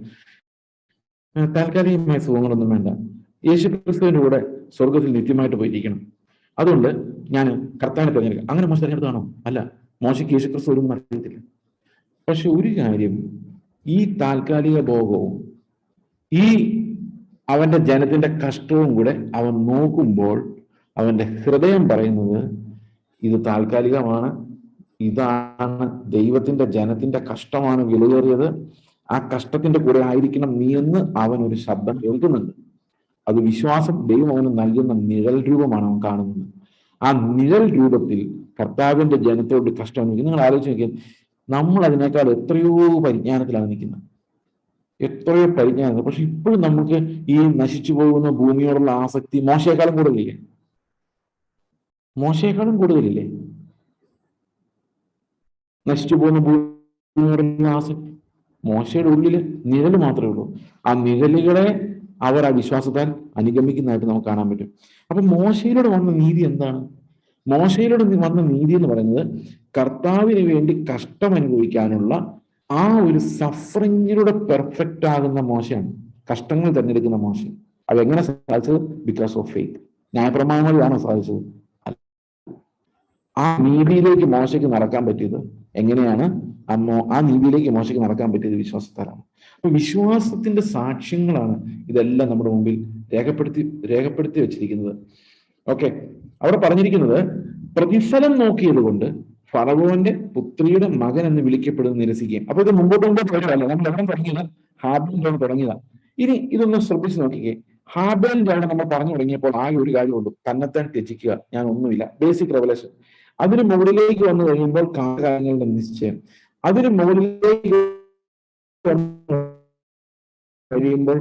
താൽക്കാലികമായ സുഖങ്ങളൊന്നും വേണ്ട, യേശുക്രിസ്തുവിന്റെ കൂടെ സ്വർഗത്തിൽ നിത്യമായിട്ട് പോയിരിക്കണം, അതുകൊണ്ട് ഞാൻ കർത്താവിനെ തിരഞ്ഞെടുക്കാം. അങ്ങനെ മോശം തിരഞ്ഞെടുത്താണോ? അല്ല, മോശയ്ക്ക് യേശുക്രിസ്തു ഒരു അറിയത്തില്ല. പക്ഷെ ഒരു കാര്യം, ഈ താൽക്കാലിക ഭോഗവും ഈ അവന്റെ ജനത്തിന്റെ കഷ്ടവും കൂടെ അവൻ നോക്കുമ്പോൾ അവന്റെ ഹൃദയം പറയുന്നത് ഇത് താൽക്കാലികമാണ്, ഇതാണ് ദൈവത്തിന്റെ ജനത്തിന്റെ കഷ്ടമാണ് വിലയേറിയത്, ആ കഷ്ടത്തിന്റെ കൂടെ ആയിരിക്കണം നീ എന്ന് അവൻ ഒരു ശബ്ദം കേൾക്കുന്നുണ്ട്. അത് വിശ്വാസം ദൈവം അവന് നൽകുന്ന നിഴൽ രൂപമാണ് അവൻ കാണുന്നത്. ആ നിഴൽ രൂപത്തിൽ കർത്താവിന്റെ ജനത്തോട് കഷ്ടം അനുഭവിക്കും. നിങ്ങൾ ആലോചിച്ച് നോക്കിയാൽ, നമ്മൾ അതിനേക്കാൾ എത്രയോ പരിജ്ഞാനത്തിലാണ് നിൽക്കുന്നത്, എത്രയോ പരിജ്ഞാനം. പക്ഷെ ഇപ്പോഴും നമുക്ക് ഈ നശിച്ചു പോകുന്ന ഭൂമിയോടുള്ള ആസക്തി മോശയെക്കാളും കൂടുതലില്ലേ? മോശയെക്കാളും കൂടുതലില്ലേ നശിച്ചു പോകുന്ന ഭൂമിയോടുള്ള ആസക്തി? മോശയുടെ ഉള്ളില് നിഴൽ മാത്രമേ ഉള്ളൂ. ആ നിഴലുകളെ അവർ ആ വിശ്വാസത്താൽ അനുഗമിക്കുന്നതായിട്ട് നമുക്ക് കാണാൻ പറ്റും. അപ്പൊ മോശയിലൂടെ വന്ന നീതി എന്താണ്? മോശയിലൂടെ വന്ന നീതി എന്ന് പറയുന്നത് കർത്താവിന് വേണ്ടി കഷ്ടം അനുഭവിക്കാനുള്ള ആ ഒരു സഫറിങ്ങിലൂടെ പെർഫെക്റ്റ് ആകുന്ന മോശയാണ്, കഷ്ടങ്ങൾ തിരഞ്ഞെടുക്കുന്ന മോശ. അതെങ്ങനെ സാധിച്ചത്? Because of faith. ന്യായപ്രമാണങ്ങളിലാണോ സാധിച്ചത്? ആ നീതിയിലേക്ക് മോശയ്ക്ക് നടക്കാൻ പറ്റിയത് എങ്ങനെയാണ്? ആ നീതിയിലേക്ക് മോശയ്ക്ക് നടക്കാൻ പറ്റിയത് വിശ്വാസത്താലാണ്. അപ്പൊ വിശ്വാസത്തിന്റെ സാക്ഷ്യങ്ങളാണ് ഇതെല്ലാം നമ്മുടെ മുമ്പിൽ രേഖപ്പെടുത്തി വെച്ചിരിക്കുന്നത്. ഓക്കെ, അവിടെ പറഞ്ഞിരിക്കുന്നത് പ്രതിഫലം നോക്കിയത് കൊണ്ട് ഫറവോന്റെ പുത്രിയുടെ മകൻ എന്ന് വിളിക്കപ്പെടുന്നത് നിരസിക്കുകയും. അപ്പൊ ഇത് മുമ്പോട്ട് പോയതല്ല, നമ്മൾ എവിടെ തുടങ്ങിയത്? ഹാബേലിലാണ് തുടങ്ങിയതാണ്. ഇനി ഇതൊന്ന് ശ്രദ്ധിച്ച് നോക്കിക്കേ. ഹാബേലിന്റെ അവിടെ നമ്മൾ പറഞ്ഞു തുടങ്ങിയപ്പോൾ ആകെ ഒരു കാര്യമുള്ളൂ, തന്നെത്താൻ ത്യജിക്കുക, ഞാൻ ഒന്നുമില്ല, ബേസിക് റെവലേഷൻ. അതിന് മുകളിലേക്ക് വന്നു കഴിയുമ്പോൾ കാര്യങ്ങളുടെ നിശ്ചയം, അതിന് മുകളിലേക്ക് കഴിയുമ്പോൾ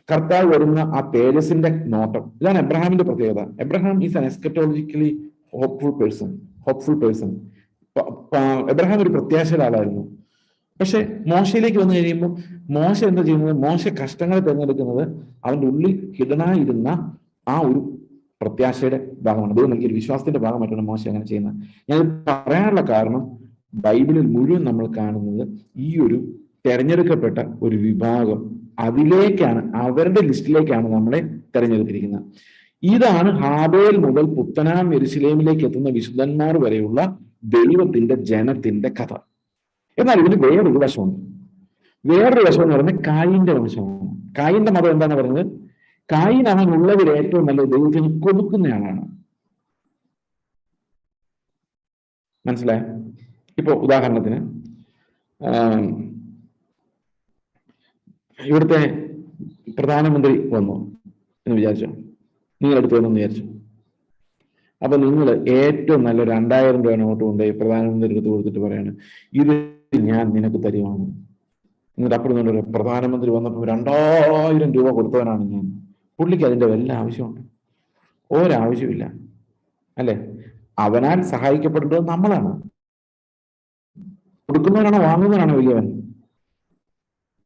കർത്താവ് വരുന്ന ആ തേജസിന്റെ നോട്ടം. ഇതാണ് എബ്രഹാമിന്റെ പ്രത്യേകത. Abraham is an eschatologically hopeful person. Abraham ഒരു പ്രത്യാശയുടെ ആളായിരുന്നു. പക്ഷെ മോശയിലേക്ക് വന്നു കഴിയുമ്പോൾ മോശ എന്താ ചെയ്യുന്നത്? മോശ കഷ്ടങ്ങൾ തിരഞ്ഞെടുക്കുന്നത് അവന്റെ ഉള്ളിൽ ഹിഡനായിരുന്ന ആ ഒരു പ്രത്യാശയുടെ ഭാഗമാണ്. ദൈവം നൽകിയൊരു വിശ്വാസത്തിന്റെ ഭാഗമായിട്ടാണ് മോശ അങ്ങനെ ചെയ്യുന്നത്. ഞാൻ പറയാനുള്ള കാരണം ബൈബിളിൽ മുഴുവൻ നമ്മൾ കാണുന്നത് ഈ ഒരു തെരഞ്ഞെടുക്കപ്പെട്ട ഒരു വിഭാഗം, അതിലേക്കാണ്, അവരുടെ ലിസ്റ്റിലേക്കാണ് നമ്മളെ തെരഞ്ഞെടുത്തിരിക്കുന്നത്. ഇതാണ് ഹാബേൽ മുതൽ പുത്തനാം യെരുശലേമിലേക്ക് എത്തുന്ന വിശുദ്ധന്മാർ വരെയുള്ള ദൈവത്തിന്റെ ജനത്തിന്റെ കഥ. എന്നാൽ ഇതിന് വേറൊരു വശമുണ്ട്. വേറൊരു വശം എന്ന് പറയുന്നത് കായിന്റെ വശമാണ്. കായിന്റെ മതം എന്താണ് പറയുന്നത്? കായിൻ അവൻ ഉള്ളതിൽ ഏറ്റവും നല്ല ദൈവത്തിന് കൊടുക്കുന്നയാളാണ്. മനസ്സിലായ? ഇപ്പൊ ഉദാഹരണത്തിന് ഇവിടുത്തെ പ്രധാനമന്ത്രി വന്നു എന്ന് വിചാരിച്ചോ, നിങ്ങളെടുത്ത് വന്നു വിചാരിച്ചു. അപ്പൊ നിങ്ങൾ ഏറ്റവും നല്ല 2000 രൂപ നോട്ട് കൊണ്ടുപോയി പ്രധാനമന്ത്രി എടുത്ത് കൊടുത്തിട്ട് പറയാണ്, ഇത് ഞാൻ നിനക്ക് തരുവാണ്. എന്നിട്ട് അപ്പുറം പ്രധാനമന്ത്രി വന്നപ്പോൾ 2000 രൂപ കൊടുത്തവനാണ് ഞാൻ. പുള്ളിക്ക് അതിന്റെ വല്ല ആവശ്യമുണ്ട്? ഒരാവശ്യമില്ല, അല്ലെ? അവനാൽ സഹായിക്കപ്പെടേണ്ടത് നമ്മളാണ്. കൊടുക്കുന്നവനാണോ വാങ്ങുന്നവനാണോ വലിയവൻ?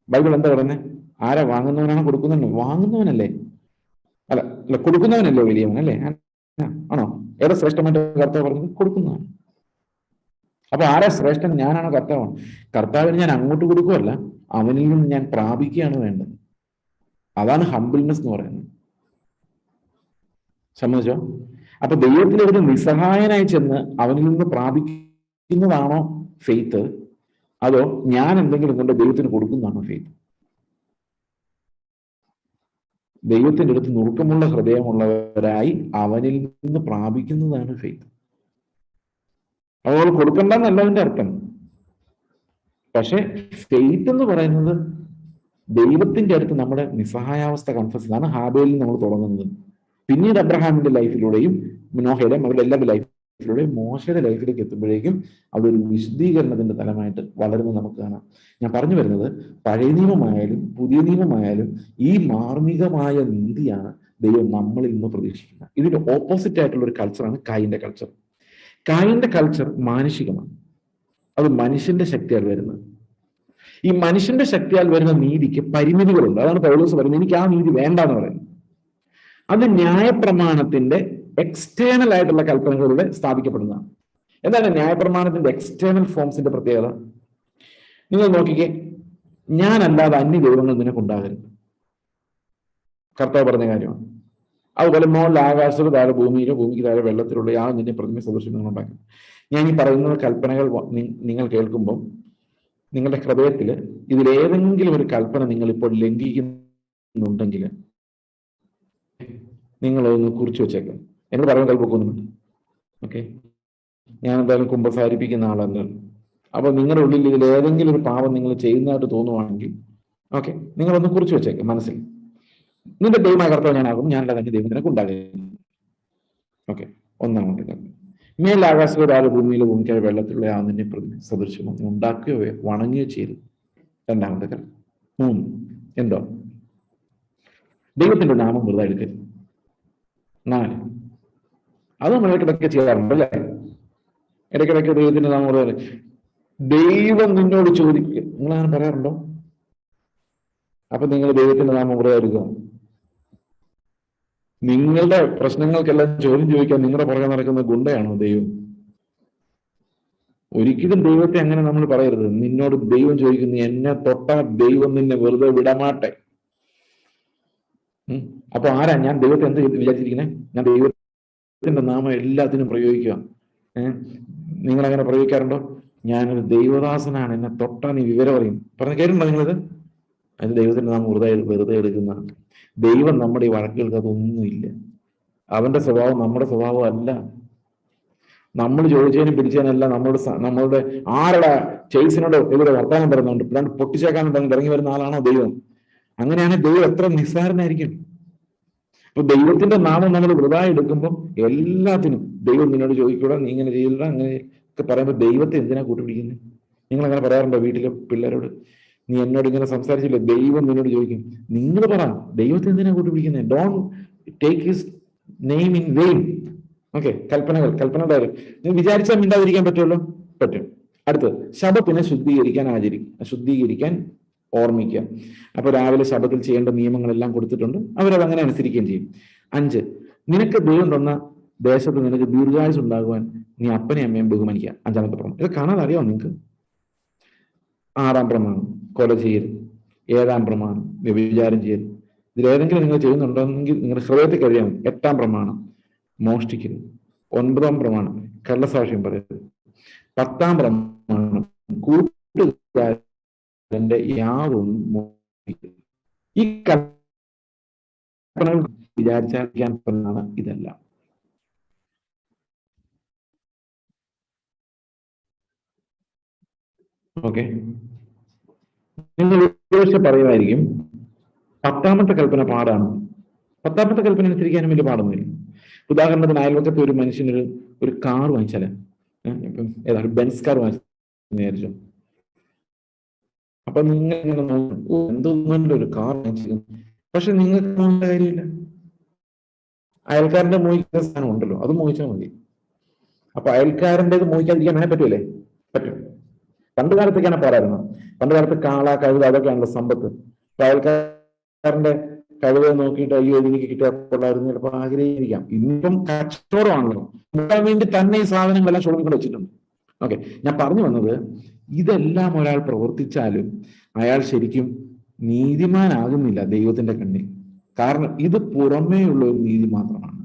ബൈബിൾ എന്താ പറയുന്നത്? ആരാ വാങ്ങുന്നവനാണോ കൊടുക്കുന്നവനോ? വാങ്ങുന്നവനല്ലേ? അല്ല കൊടുക്കുന്നവനല്ലേ വലിയവൻ, അല്ലേ? ആണോ? ഏതാ ശ്രേഷ്ഠമായിട്ട് കർത്താവ് പറഞ്ഞത്? കൊടുക്കുന്നതാണ്. അപ്പൊ ആരാ ശ്രേഷ്ഠൻ? ഞാനാണോ കർത്താവാണ്? കർത്താവിന് ഞാൻ അങ്ങോട്ട് കൊടുക്കുകയല്ല, അവനിൽ നിന്ന് ഞാൻ പ്രാപിക്കുകയാണ് വേണ്ടത്. അതാണ് ഹംബിൾനെസ് എന്ന് പറയുന്നത്. സമ്മതിച്ചോ? അപ്പൊ ദൈവത്തിലൊരു നിസ്സഹായനായി ചെന്ന് അവനിൽ നിന്ന് പ്രാപിക്കുന്നതാണോ ഫെയ്ത്ത്? അതോ ഞാൻ എന്തെങ്കിലും കൊണ്ട് ദൈവത്തിന് കൊടുക്കുന്നതാണോ ഫെയ്ത്ത്? ദൈവത്തിന്റെ അടുത്ത് നുറുക്കമുള്ള ഹൃദയമുള്ളവരായി അവനിൽ നിന്ന് പ്രാപിക്കുന്നതാണ് ഫെയ്ത്ത്. അപ്പോൾ കൊടുക്കണ്ടെന്നല്ല അതിന്റെ അർത്ഥം. പക്ഷെ ഫെയ്ത്ത് എന്ന് പറയുന്നത് ദൈവത്തിന്റെ അടുത്ത് നമ്മുടെ നിസ്സഹായാവസ്ഥ കൺഫസ് ചെയ്താണ്. ഹാബേലിൽ നമ്മൾ തുടങ്ങുന്നത്. പിന്നീട് അബ്രഹാമിന്റെ ലൈഫിലൂടെയും നോഹയുടെയും അവരുടെ എല്ലാവരുടെ ലൈഫിലൂടെയും മോശയുടെ ലൈഫിലേക്ക് എത്തുമ്പോഴേക്കും അതൊരു വിശുദ്ധീകരണത്തിന്റെ തലമായിട്ട് വളരുന്നത് നമുക്ക് കാണാം. ഞാൻ പറഞ്ഞു വരുന്നത്, പഴയ നിയമമായാലും പുതിയ നിയമമായാലും ഈ മാർമികമായ നീതിയാണ് ദൈവം നമ്മളിൽ നിന്ന് പ്രതീക്ഷിക്കുന്നത്. ഇതിന്റെ ഓപ്പോസിറ്റ് ആയിട്ടുള്ള ഒരു കൾച്ചറാണ് കായിന്റെ കൾച്ചർ. കായിന്റെ കൾച്ചർ മാനുഷികമാണ്. അത് മനുഷ്യന്റെ ശക്തിയാൽ വരുന്നത്. ഈ മനുഷ്യന്റെ ശക്തിയാൽ വരുന്ന നീതിക്ക് പരിമിതികളുണ്ട്. അതാണ് പൗലോസ് പറയുന്നത്, എനിക്ക് ആ നീതി വേണ്ടെന്ന് പറയുന്നത്. അത് ന്യായപ്രമാണത്തിന്റെ എക്സ്റ്റേണൽ ആയിട്ടുള്ള കൽപ്പനകളിലൂടെ സ്ഥാപിക്കപ്പെടുന്നതാണ്. എന്താണ് ന്യായപ്രമാണത്തിന്റെ എക്സ്റ്റേണൽ ഫോംസിന്റെ പ്രത്യേകത? നിങ്ങൾ നോക്കിക്കേ, ഞാനല്ലാതെ അന്യ ദൈവങ്ങൾ നിനക്കുണ്ടാകരുത്, കർത്താവ് പറഞ്ഞ കാര്യമാണ്. അതുപോലെ മോളിൽ ആകാശത്ത് താഴെ ഭൂമിയിലോ ഭൂമിക്ക് താഴെ വെള്ളത്തിലുള്ള ആ നിന്റെ പ്രതിമ സദൃശ്യം നിങ്ങൾ ഉണ്ടാക്കും. ഞാൻ ഈ പറയുന്ന കൽപ്പനകൾ നിങ്ങൾ കേൾക്കുമ്പോൾ നിങ്ങളുടെ ഹൃദയത്തിൽ ഇതിലേതെങ്കിലും ഒരു കൽപ്പന നിങ്ങൾ ഇപ്പോൾ ലംഘിക്കുന്നുണ്ടെങ്കിൽ നിങ്ങളൊന്ന് കുറിച്ച് വെച്ചേക്കാം. എന്നോട് പറയാൻ കൽപ്പൊക്കൊന്നുമില്ല. ഓക്കെ, ഞാൻ എന്തായാലും കുമ്പസാരിപ്പിക്കുന്ന ആളല്ല. അപ്പൊ നിങ്ങളുടെ ഉള്ളിൽ ഇതിലേതെങ്കിലും ഒരു പാപം നിങ്ങൾ ചെയ്യുന്നതായിട്ട് തോന്നുവാണെങ്കിൽ ഓക്കെ, നിങ്ങളൊന്ന് കുറിച്ച് വെച്ചേക്കാം മനസ്സിൽ. നിന്റെ ദൈവമായ കർത്താവ് ഞാനാകും, ഞാനല്ല തന്നെ ദൈവം നിനക്ക് ഉണ്ടാകും. ഓക്കെ, ഒന്നാമത്തെ. മേലാകാശത്തിലോ താഴെ ഭൂമിയിലോ ഭൂമിക്കായ വെള്ളത്തിലുള്ള ആ നിന്നെ സദൃശ്യം ഉണ്ടാക്കുകയോ വണങ്ങുകയോ ചെയ്തു. രണ്ടാമത്തെ കാര്യം. 3, എന്തോ ദൈവത്തിന്റെ നാമം വെറുതെ എടുക്കരുത്. 4, അത് നമ്മൾ ഇടയ്ക്കിടയ്ക്ക് ചെയ്യാറുണ്ട് അല്ലേ? ഇടയ്ക്കിടയ്ക്ക് ദൈവത്തിന്റെ നാമം വെറുതെ. ദൈവം നിന്നോട് ചോദിക്കുക, നിങ്ങൾ അങ്ങനെ പറയാറുണ്ടോ? അപ്പൊ നിങ്ങൾ ദൈവത്തിന്റെ നാമം വെറുതെ എടുക്കുക. നിങ്ങളുടെ പ്രശ്നങ്ങൾക്കെല്ലാം ചോദ്യം ചോദിക്കാൻ നിങ്ങളുടെ പുറകെ നടക്കുന്ന ഗുണ്ടയാണോ ദൈവം? ഒരിക്കലും ദൈവത്തെ അങ്ങനെ നമ്മൾ പറയരുത്. നിന്നോട് ദൈവം ചോദിക്കുന്നു, എന്നെ തൊട്ടാ ദൈവം നിന്നെ വെറുതെ വിടമാട്ടെ. അപ്പൊ ആരാ? ഞാൻ ദൈവത്തെ എന്ത് വിചാരിച്ചിരിക്കുന്നത്? ഞാൻ ദൈവത്തിന്റെ നാമം എല്ലാത്തിനും പ്രയോഗിക്കുക. നിങ്ങൾ അങ്ങനെ പ്രയോഗിക്കാറുണ്ടോ? ഞാനൊരു ദൈവദാസനാണ്, എന്നെ തൊട്ടാ നീ വിവരം അറിയും. പറഞ്ഞ കേട്ടിട്ടുണ്ടോ നിങ്ങളിത്? അത് ദൈവത്തിന്റെ നാമം വെറുതെ എടുക്കുന്നതാണ്. ദൈവം നമ്മുടെ ഈ വഴക്കുകൾക്ക് അതൊന്നുമില്ല. അവന്റെ സ്വഭാവം നമ്മുടെ സ്വഭാവം അല്ല. നമ്മൾ ചോദിച്ചതിനും പിടിച്ചതിനല്ല നമ്മളുടെ ആരുടെ ചേസിനോട് ഇവിടെ വർത്താനം പറയുന്നുണ്ട്, ഇല്ലാണ്ട് പൊട്ടിച്ചേക്കാനുണ്ടെങ്കിൽ ഇറങ്ങി വരുന്ന ആളാണോ ദൈവം? അങ്ങനെയാണെങ്കിൽ ദൈവം എത്ര നിസ്സാരനായിരിക്കും. അപ്പൊ ദൈവത്തിന്റെ നാമം നമ്മൾ വൃഥാ എടുക്കുമ്പോൾ എല്ലാത്തിനും ദൈവം നിന്നോട് ചോദിക്കൂടാ, നീ ഇങ്ങനെ ചെയ്യില്ല, അങ്ങനെ ഒക്കെ പറയുമ്പോൾ ദൈവത്തെ എന്തിനാ കൂട്ടുപിടിക്കുന്നത്? നിങ്ങൾ അങ്ങനെ പറയാറുണ്ടോ വീട്ടിലെ പിള്ളേരോട്? നീ എന്നോട് ഇങ്ങനെ സംസാരിച്ചില്ല, ദൈവം നിന്നോട് ചോദിക്കും. നിങ്ങൾ പറ, ദൈവത്തെ എന്തിനാ കൂട്ടുപിടിക്കുന്നത്? Don't take his name in vain. Okay, കൽപ്പനയുടെ കാര്യം നീ വിചാരിച്ചാൽ മിണ്ടാതിരിക്കാൻ പറ്റുമല്ലോ? പറ്റും. അടുത്തത്, ശബത്തിനെ ശുദ്ധീകരിക്കാൻ ഓർമ്മിക്കുക. അപ്പൊ രാവിലെ ശബത്തിൽ ചെയ്യേണ്ട നിയമങ്ങളെല്ലാം കൊടുത്തിട്ടുണ്ട്, അവരത് അങ്ങനെ അനുസരിക്കുകയും ചെയ്യും. 5, നിനക്ക് ദൈവം തന്ന ദേശത്ത് നിനക്ക് ദീർഘായുസ് ഉണ്ടാകുവാൻ നീ അപ്പനെയും അമ്മയും ബഹുമാനിക്കുക. 5-ാമത്തെ പ്രമാണം. ഇത് കാണാൻ അറിയാമോ നിങ്ങൾക്ക്? 6-ാം പ്രമാണം കൊല ചെയ്യരുത്. 7-ാം പ്രമാണം വ്യഭിചാരം ചെയ്യരുത്. ഇതിലേതെങ്കിലും നിങ്ങൾ ചെയ്യുന്നുണ്ടെങ്കിൽ നിങ്ങളുടെ ഹൃദയത്തിൽ കഴിയാം. 8-ാം പ്രമാണം മോഷ്ടിക്കരുത്. 9-ാം പ്രമാണം കള്ളസാക്ഷ്യം പറയരുത്. 10-ാം പ്രമാണം കൂട്ടുകാരന്റെ യാതൊന്നും മോഷ്ടിക്കരുത്. ഈ കൽപ്പനകൾ വിചാരിച്ചാൽ ഇതെല്ലാം. ഓക്കെ, നിങ്ങൾ ഒരുപക്ഷെ പറയുമായിരിക്കും 10-ാമത്തെ കൽപ്പന പാടാണ്. 10-ാമത്തെ കൽപ്പന അനുസരിക്കാനും വലിയ പാടൊന്നുമില്ല. ഉദാഹരണത്തിന് അയൽവക്കത്തെ ഒരു മനുഷ്യനൊരു ഒരു കാർ വാങ്ങിച്ചാല്, ഇപ്പം ഏതാണ് ബെൻസ് കാർ വാങ്ങിച്ചു വിചാരിച്ചു. അപ്പൊ നിങ്ങൾ ഇങ്ങനെ നോക്കും, എന്തൊന്നുമില്ല ഒരു കാർ വാങ്ങിച്ചു, പക്ഷെ നിങ്ങൾക്ക് നോക്കേണ്ട കാര്യമില്ല. അയൽക്കാരന്റെ മോഹിക്കുന്ന സ്ഥാനം ഉണ്ടല്ലോ, അത് മോഹിച്ചാൽ മതി. അപ്പൊ അയൽക്കാരൻ്റെത് മോഹിക്കാതിരിക്കാൻ അങ്ങനെ പറ്റൂലേ? പറ്റും. പണ്ട് കാലത്തേക്കാണ് പാടായിരുന്നു. പണ്ട് കാലത്ത് കാള, കഴുത അതൊക്കെയാണല്ലോ സമ്പത്ത്. അപ്പൊ അയൽക്കാരന്റെ കഴിവ് നോക്കിയിട്ട് അയ്യോ എനിക്ക് കിട്ടാറുണ്ടായിരുന്നു ചിലപ്പോൾ ആഗ്രഹിക്കാം. ഇന്നിപ്പം കച്ചവടമാണല്ലോ, മുട്ടാൻ വേണ്ടി തന്നെ ഈ സാധനങ്ങളെല്ലാം ഷോപ്പിൽ കൊണ്ട് വെച്ചിട്ടുണ്ട്. ഓക്കെ, ഞാൻ പറഞ്ഞു വന്നത്, ഇതെല്ലാം ഒരാൾ പ്രവർത്തിച്ചാലും അയാൾ ശരിക്കും നീതിമാനാകുന്നില്ല ദൈവത്തിന്റെ കണ്ണിൽ. കാരണം ഇത് പുറമേയുള്ള ഒരു നീതി മാത്രമാണ്.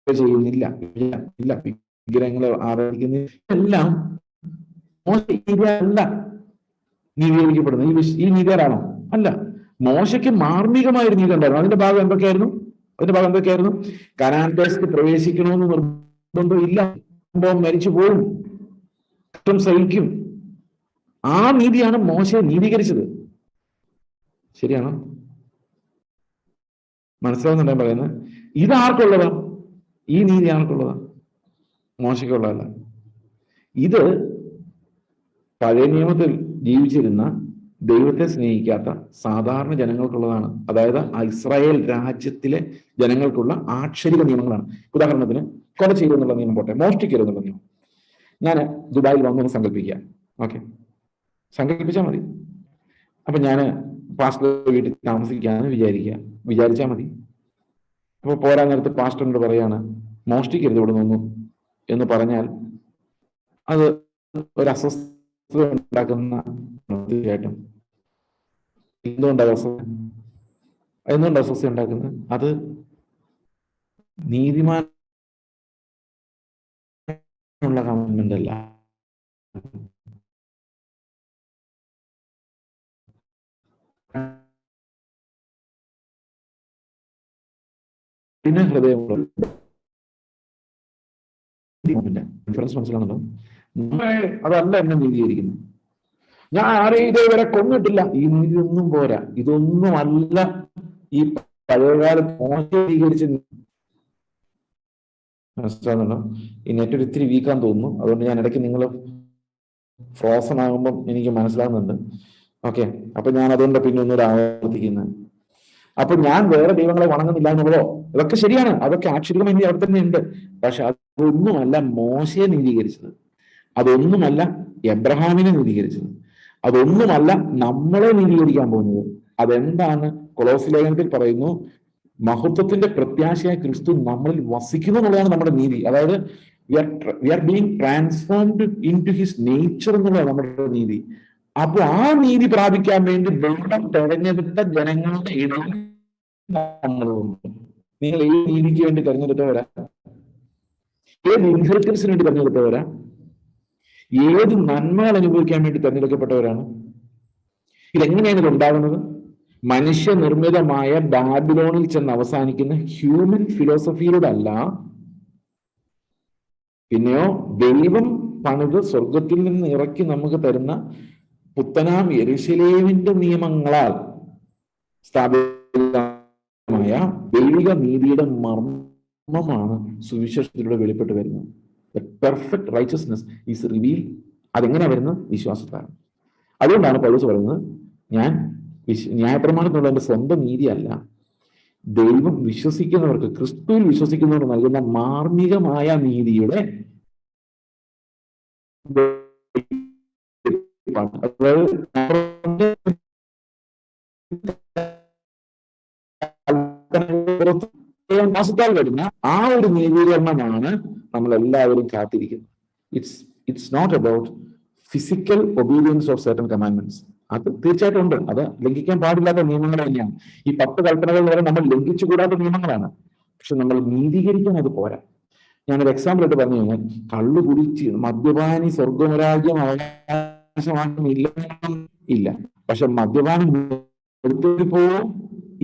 ചെയ്യുന്നില്ല, ഇല്ല വിഗ്രഹങ്ങളെ ആരാധിക്കുന്ന എല്ലാം അല്ല നീതീകരിക്കപ്പെടുന്നത്. ഈ നീതിയാരാണോ? അല്ല. മോശയ്ക്ക് മാർമികമായ ഒരു നീതി ഉണ്ടായിരുന്നു. അതിന്റെ ഭാഗം എന്തൊക്കെയായിരുന്നു? കനാൻ ദേശത്ത് പ്രവേശിക്കണമെന്ന് നിർബന്ധം ഇല്ല. മരിച്ചു പോകും, കഷ്ടം സഹിക്കും. ആ നീതിയാണ് മോശയെ നീതീകരിച്ചത്. ശരിയാണോ? മനസ്സിലാവുന്നുണ്ടോ പറയുന്നത്? ഇതാർക്കുള്ളതാ? ഈ നീതി ആർക്കുള്ളതാ? മോശയ്ക്കുള്ളതല്ല. ഇത് പഴയ നിയമത്തിൽ ജീവിച്ചിരുന്ന ദൈവത്തെ സ്നേഹിക്കാത്ത സാധാരണ ജനങ്ങൾക്കുള്ളതാണ്. അതായത് ഇസ്രായേൽ രാജ്യത്തിലെ ജനങ്ങൾക്കുള്ള ആക്ഷരിക നിയമങ്ങളാണ്. ഉദാഹരണത്തിന് കൊല ചെയ്തെന്നുള്ള നിയമം പോട്ടെ, മോഷ്ടിക്കരുതെന്നുള്ള നിയമം. ഞാൻ ദുബായിൽ വന്നു സങ്കല്പിക്കുക. ഓക്കെ, സങ്കല്പിച്ചാൽ മതി. അപ്പൊ ഞാൻ പാസ്റ്റർ വീട്ടിൽ താമസിക്കാന്ന് വിചാരിച്ചാൽ മതി. അപ്പൊ പോരാ നേരത്ത് പാസ്റ്ററിനോട് പറയാണ് മോഷ്ടിക്കരുത് ഇവിടെ നിന്നു എന്ന് പറഞ്ഞാൽ അത് ഒരു അസ്വസ്ഥത ഉണ്ടാക്കുന്ന തീർച്ചയായിട്ടും. എന്തുകൊണ്ടാണ് അസ്വസ്ഥ ഉണ്ടാക്കുന്നത്? അത് നീതിമാനുള്ള കമന്റ്മെന്റ് അല്ല. പിന്നെ ഹൃദയമുള്ള ഡിഫറൻസ് മനസ്സിലാണല്ലോ. അതല്ല എന്നെ നീതീകരിക്കുന്നു. ഞാൻ ആരെയും ഇതേവരെ കൊന്നിട്ടില്ല. ഈ നീതി ഒന്നും പോരാ. ഇതൊന്നുമല്ല ഈ പഴയകാലം മോശീകരിച്ച്. മനസ്സിലാകുന്നുണ്ടോ? ഈ നെറ്റ് ഒരു ഇത്തിരി വീക്കാന്ന് തോന്നുന്നു. അതുകൊണ്ട് ഞാൻ ഇടയ്ക്ക് നിങ്ങൾ ഫ്രോസൺ ആകുമ്പം എനിക്ക് മനസ്സിലാകുന്നുണ്ട്. ഓക്കെ, അപ്പൊ ഞാൻ അതുകൊണ്ട് പിന്നെ ഒന്നുകൂടെ ആവർത്തിക്കുന്നത്. അപ്പൊ ഞാൻ വേറെ ദൈവങ്ങളെ വണങ്ങുന്നില്ല എന്നുള്ളതോ ഇതൊക്കെ ശരിയാണ്, അതൊക്കെ ആക്ഷരികമായി അവിടെ തന്നെ ഉണ്ട്. പക്ഷെ അതൊന്നുമല്ല മോശയെ നീതീകരിച്ചത്. അതൊന്നുമല്ല എബ്രഹാമിനെ നീതീകരിച്ചത്. അതൊന്നുമല്ല നമ്മളെ നീതീകരിക്കാൻ പോകുന്നത്. അതെന്താണ്? കൊളോസ്യ ലേഖനത്തിൽ പറയുന്നു, മഹത്വത്തിന്റെ പ്രത്യാശയായ ക്രിസ്തു നമ്മളിൽ വസിക്കുന്നു എന്നുള്ളതാണ് നമ്മുടെ നീതി. അതായത് we are being transformed into his nature എന്നുള്ളതാണ് നമ്മുടെ നീതി. അപ്പൊ ആ നീതി പ്രാപിക്കാൻ വേണ്ടി ദൈവം തെരഞ്ഞെടുത്ത ജനങ്ങളുടെ ഇടയിൽ നിങ്ങൾ ഏത് നീതിക്ക് വേണ്ടി തെരഞ്ഞെടുത്തവരാ? ഏത് ഇൻഹെറിറ്റൻസിന് വേണ്ടി തെരഞ്ഞെടുത്തവരാ? ഏത് നന്മകൾ അനുഭവിക്കാൻ വേണ്ടി തെരഞ്ഞെടുക്കപ്പെട്ടവരാണ്? ഇതെങ്ങനെയാണ് ഇത് ഉണ്ടാകുന്നത്? മനുഷ്യ നിർമ്മിതമായ ബാബിലോണിൽ ചെന്ന് അവസാനിക്കുന്ന ഹ്യൂമൻ ഫിലോസഫിയിലൂടെ അല്ല, പിന്നെയോ ദൈവം പണിത് സ്വർഗത്തിൽ നിന്ന് ഇറക്കി നമുക്ക് തരുന്ന പുത്തനാം യെരൂശലേമിന്റെ നിയമങ്ങളാൽ സ്ഥാപിതമായ ദൈവിക നീതിയുടെ മർമ്മമാണ് സുവിശേഷത്തിലൂടെ വെളിപ്പെട്ട് വരുന്നത്. The perfect righteousness is revealed. അതെങ്ങനെയാ വരുന്നത്? വിശ്വാസത്താണ്. അതുകൊണ്ടാണ് പൗലോസ് പറയുന്നത്, ഞാൻ ന്യായപ്രമാണത്തിനുള്ള എന്റെ സ്വന്തം നീതിയല്ല, ദൈവം വിശ്വസിക്കുന്നവർക്ക്, ക്രിസ്തുവിൽ വിശ്വസിക്കുന്നവർക്ക് നൽകുന്ന മാർമികമായ നീതിയുടെ മാസത്താൽ വരുന്ന ആ ഒരു നീതീകരണമാണ് നമ്മൾ എല്ലാവരും കാത്തിരിക്കുന്നത്. It's not about physical obedience of certain commandments. അത് തീർച്ചയായിട്ടും ഉണ്ട്, അത് ലംഘിക്കാൻ പാടില്ലാത്ത നിയമങ്ങൾ തന്നെയാണ്. ഈ 10 കൽപ്പനകൾ വരെ നമ്മൾ ലംഘിച്ചുകൂടാത്ത നിയമങ്ങളാണ്. പക്ഷെ നമ്മൾ നീതീകരിക്കാൻ അത് പോരാ. ഞാനൊരു എക്സാമ്പിൾ ആയിട്ട് പറഞ്ഞു കഴിഞ്ഞാൽ, കള്ളു കുടിച്ച് മദ്യപാനി സ്വർഗരാജ്യം അവകാശമാക്കുന്നില്ല ഇല്ല, പക്ഷെ മദ്യപാനം എടുത്തിപ്പോ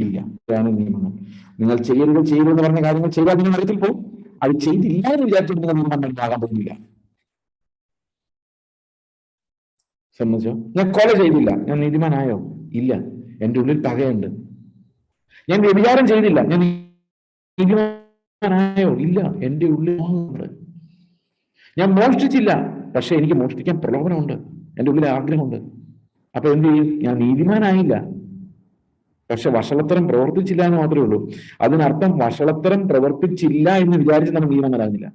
ഇല്ല. ഇതാണ് നിയമങ്ങൾ. നിങ്ങൾ ചെയ്യരുതെന്ന് പറഞ്ഞ കാര്യങ്ങൾ ചെയ്താൽ നിങ്ങൾ നരകത്തിൽ പോകും. അത് ചെയ്തില്ല എന്ന് വിചാരിച്ചിട്ട് നിങ്ങൾ നിയമം ആകാൻ പോകുന്നില്ല. സമ്മതിച്ചോ? ഞാൻ കൊല ചെയ്തില്ല, ഞാൻ നീതിമാനായോ? ഇല്ല, എന്റെ ഉള്ളിൽ പകയുണ്ട്. ഞാൻ വ്യഭിചാരം ചെയ്തില്ല, ഞാൻ നീതിമാനായോ? ഇല്ല, എന്റെ ഉള്ളിൽ മോഹമുണ്ട്. ഞാൻ മോഷ്ടിച്ചില്ല, പക്ഷെ എനിക്ക് മോഷ്ടിക്കാൻ പ്രലോഭനമുണ്ട്, എന്റെ ഉള്ളിൽ ആഗ്രഹമുണ്ട്. അപ്പൊ എന്ത് ചെയ്യും? ഞാൻ നീതിമാനായില്ല, പക്ഷെ വഷളത്തരം പ്രവർത്തിച്ചില്ല എന്ന് മാത്രമേ ഉള്ളൂ. അതിനർത്ഥം വഷളത്തരം പ്രവർത്തിച്ചില്ല എന്ന് വിചാരിച്ച് നമ്മൾ നീതിമാനാകുന്നില്ല.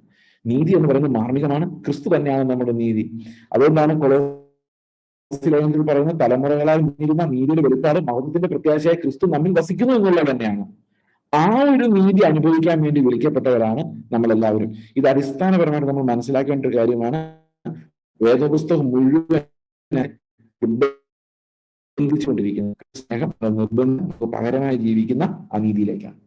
നീതി എന്ന് പറയുന്നത് മാർമികമാണ്. ക്രിസ്തു തന്നെയാണ് നമ്മുടെ നീതി. അതുകൊണ്ടാണ് കൊലോസ്യർ പറയുന്ന തലമുറകളായി നീരുന്ന നീതിയുടെ വെളിപ്പാട് മഹത്വത്തിന്റെ പ്രത്യാശയായ ക്രിസ്തു നമ്മിൽ വസിക്കുന്നു എന്നുള്ളത് തന്നെയാണ്. ആ ഒരു നീതി അനുഭവിക്കാൻ വേണ്ടി വിളിക്കപ്പെട്ടവരാണ് നമ്മളെല്ലാവരും. ഇത് അടിസ്ഥാനപരമായിട്ട് നമ്മൾ മനസ്സിലാക്കേണ്ട ഒരു കാര്യമാണ്. വേദപുസ്തകം മുഴുവൻ ചിന്തിച്ചുകൊണ്ടിരിക്കുന്നത് സ്നേഹം നിർബന്ധം പകരമായി ജീവിക്കുന്ന ആ നീതിയിലേക്കാണ്.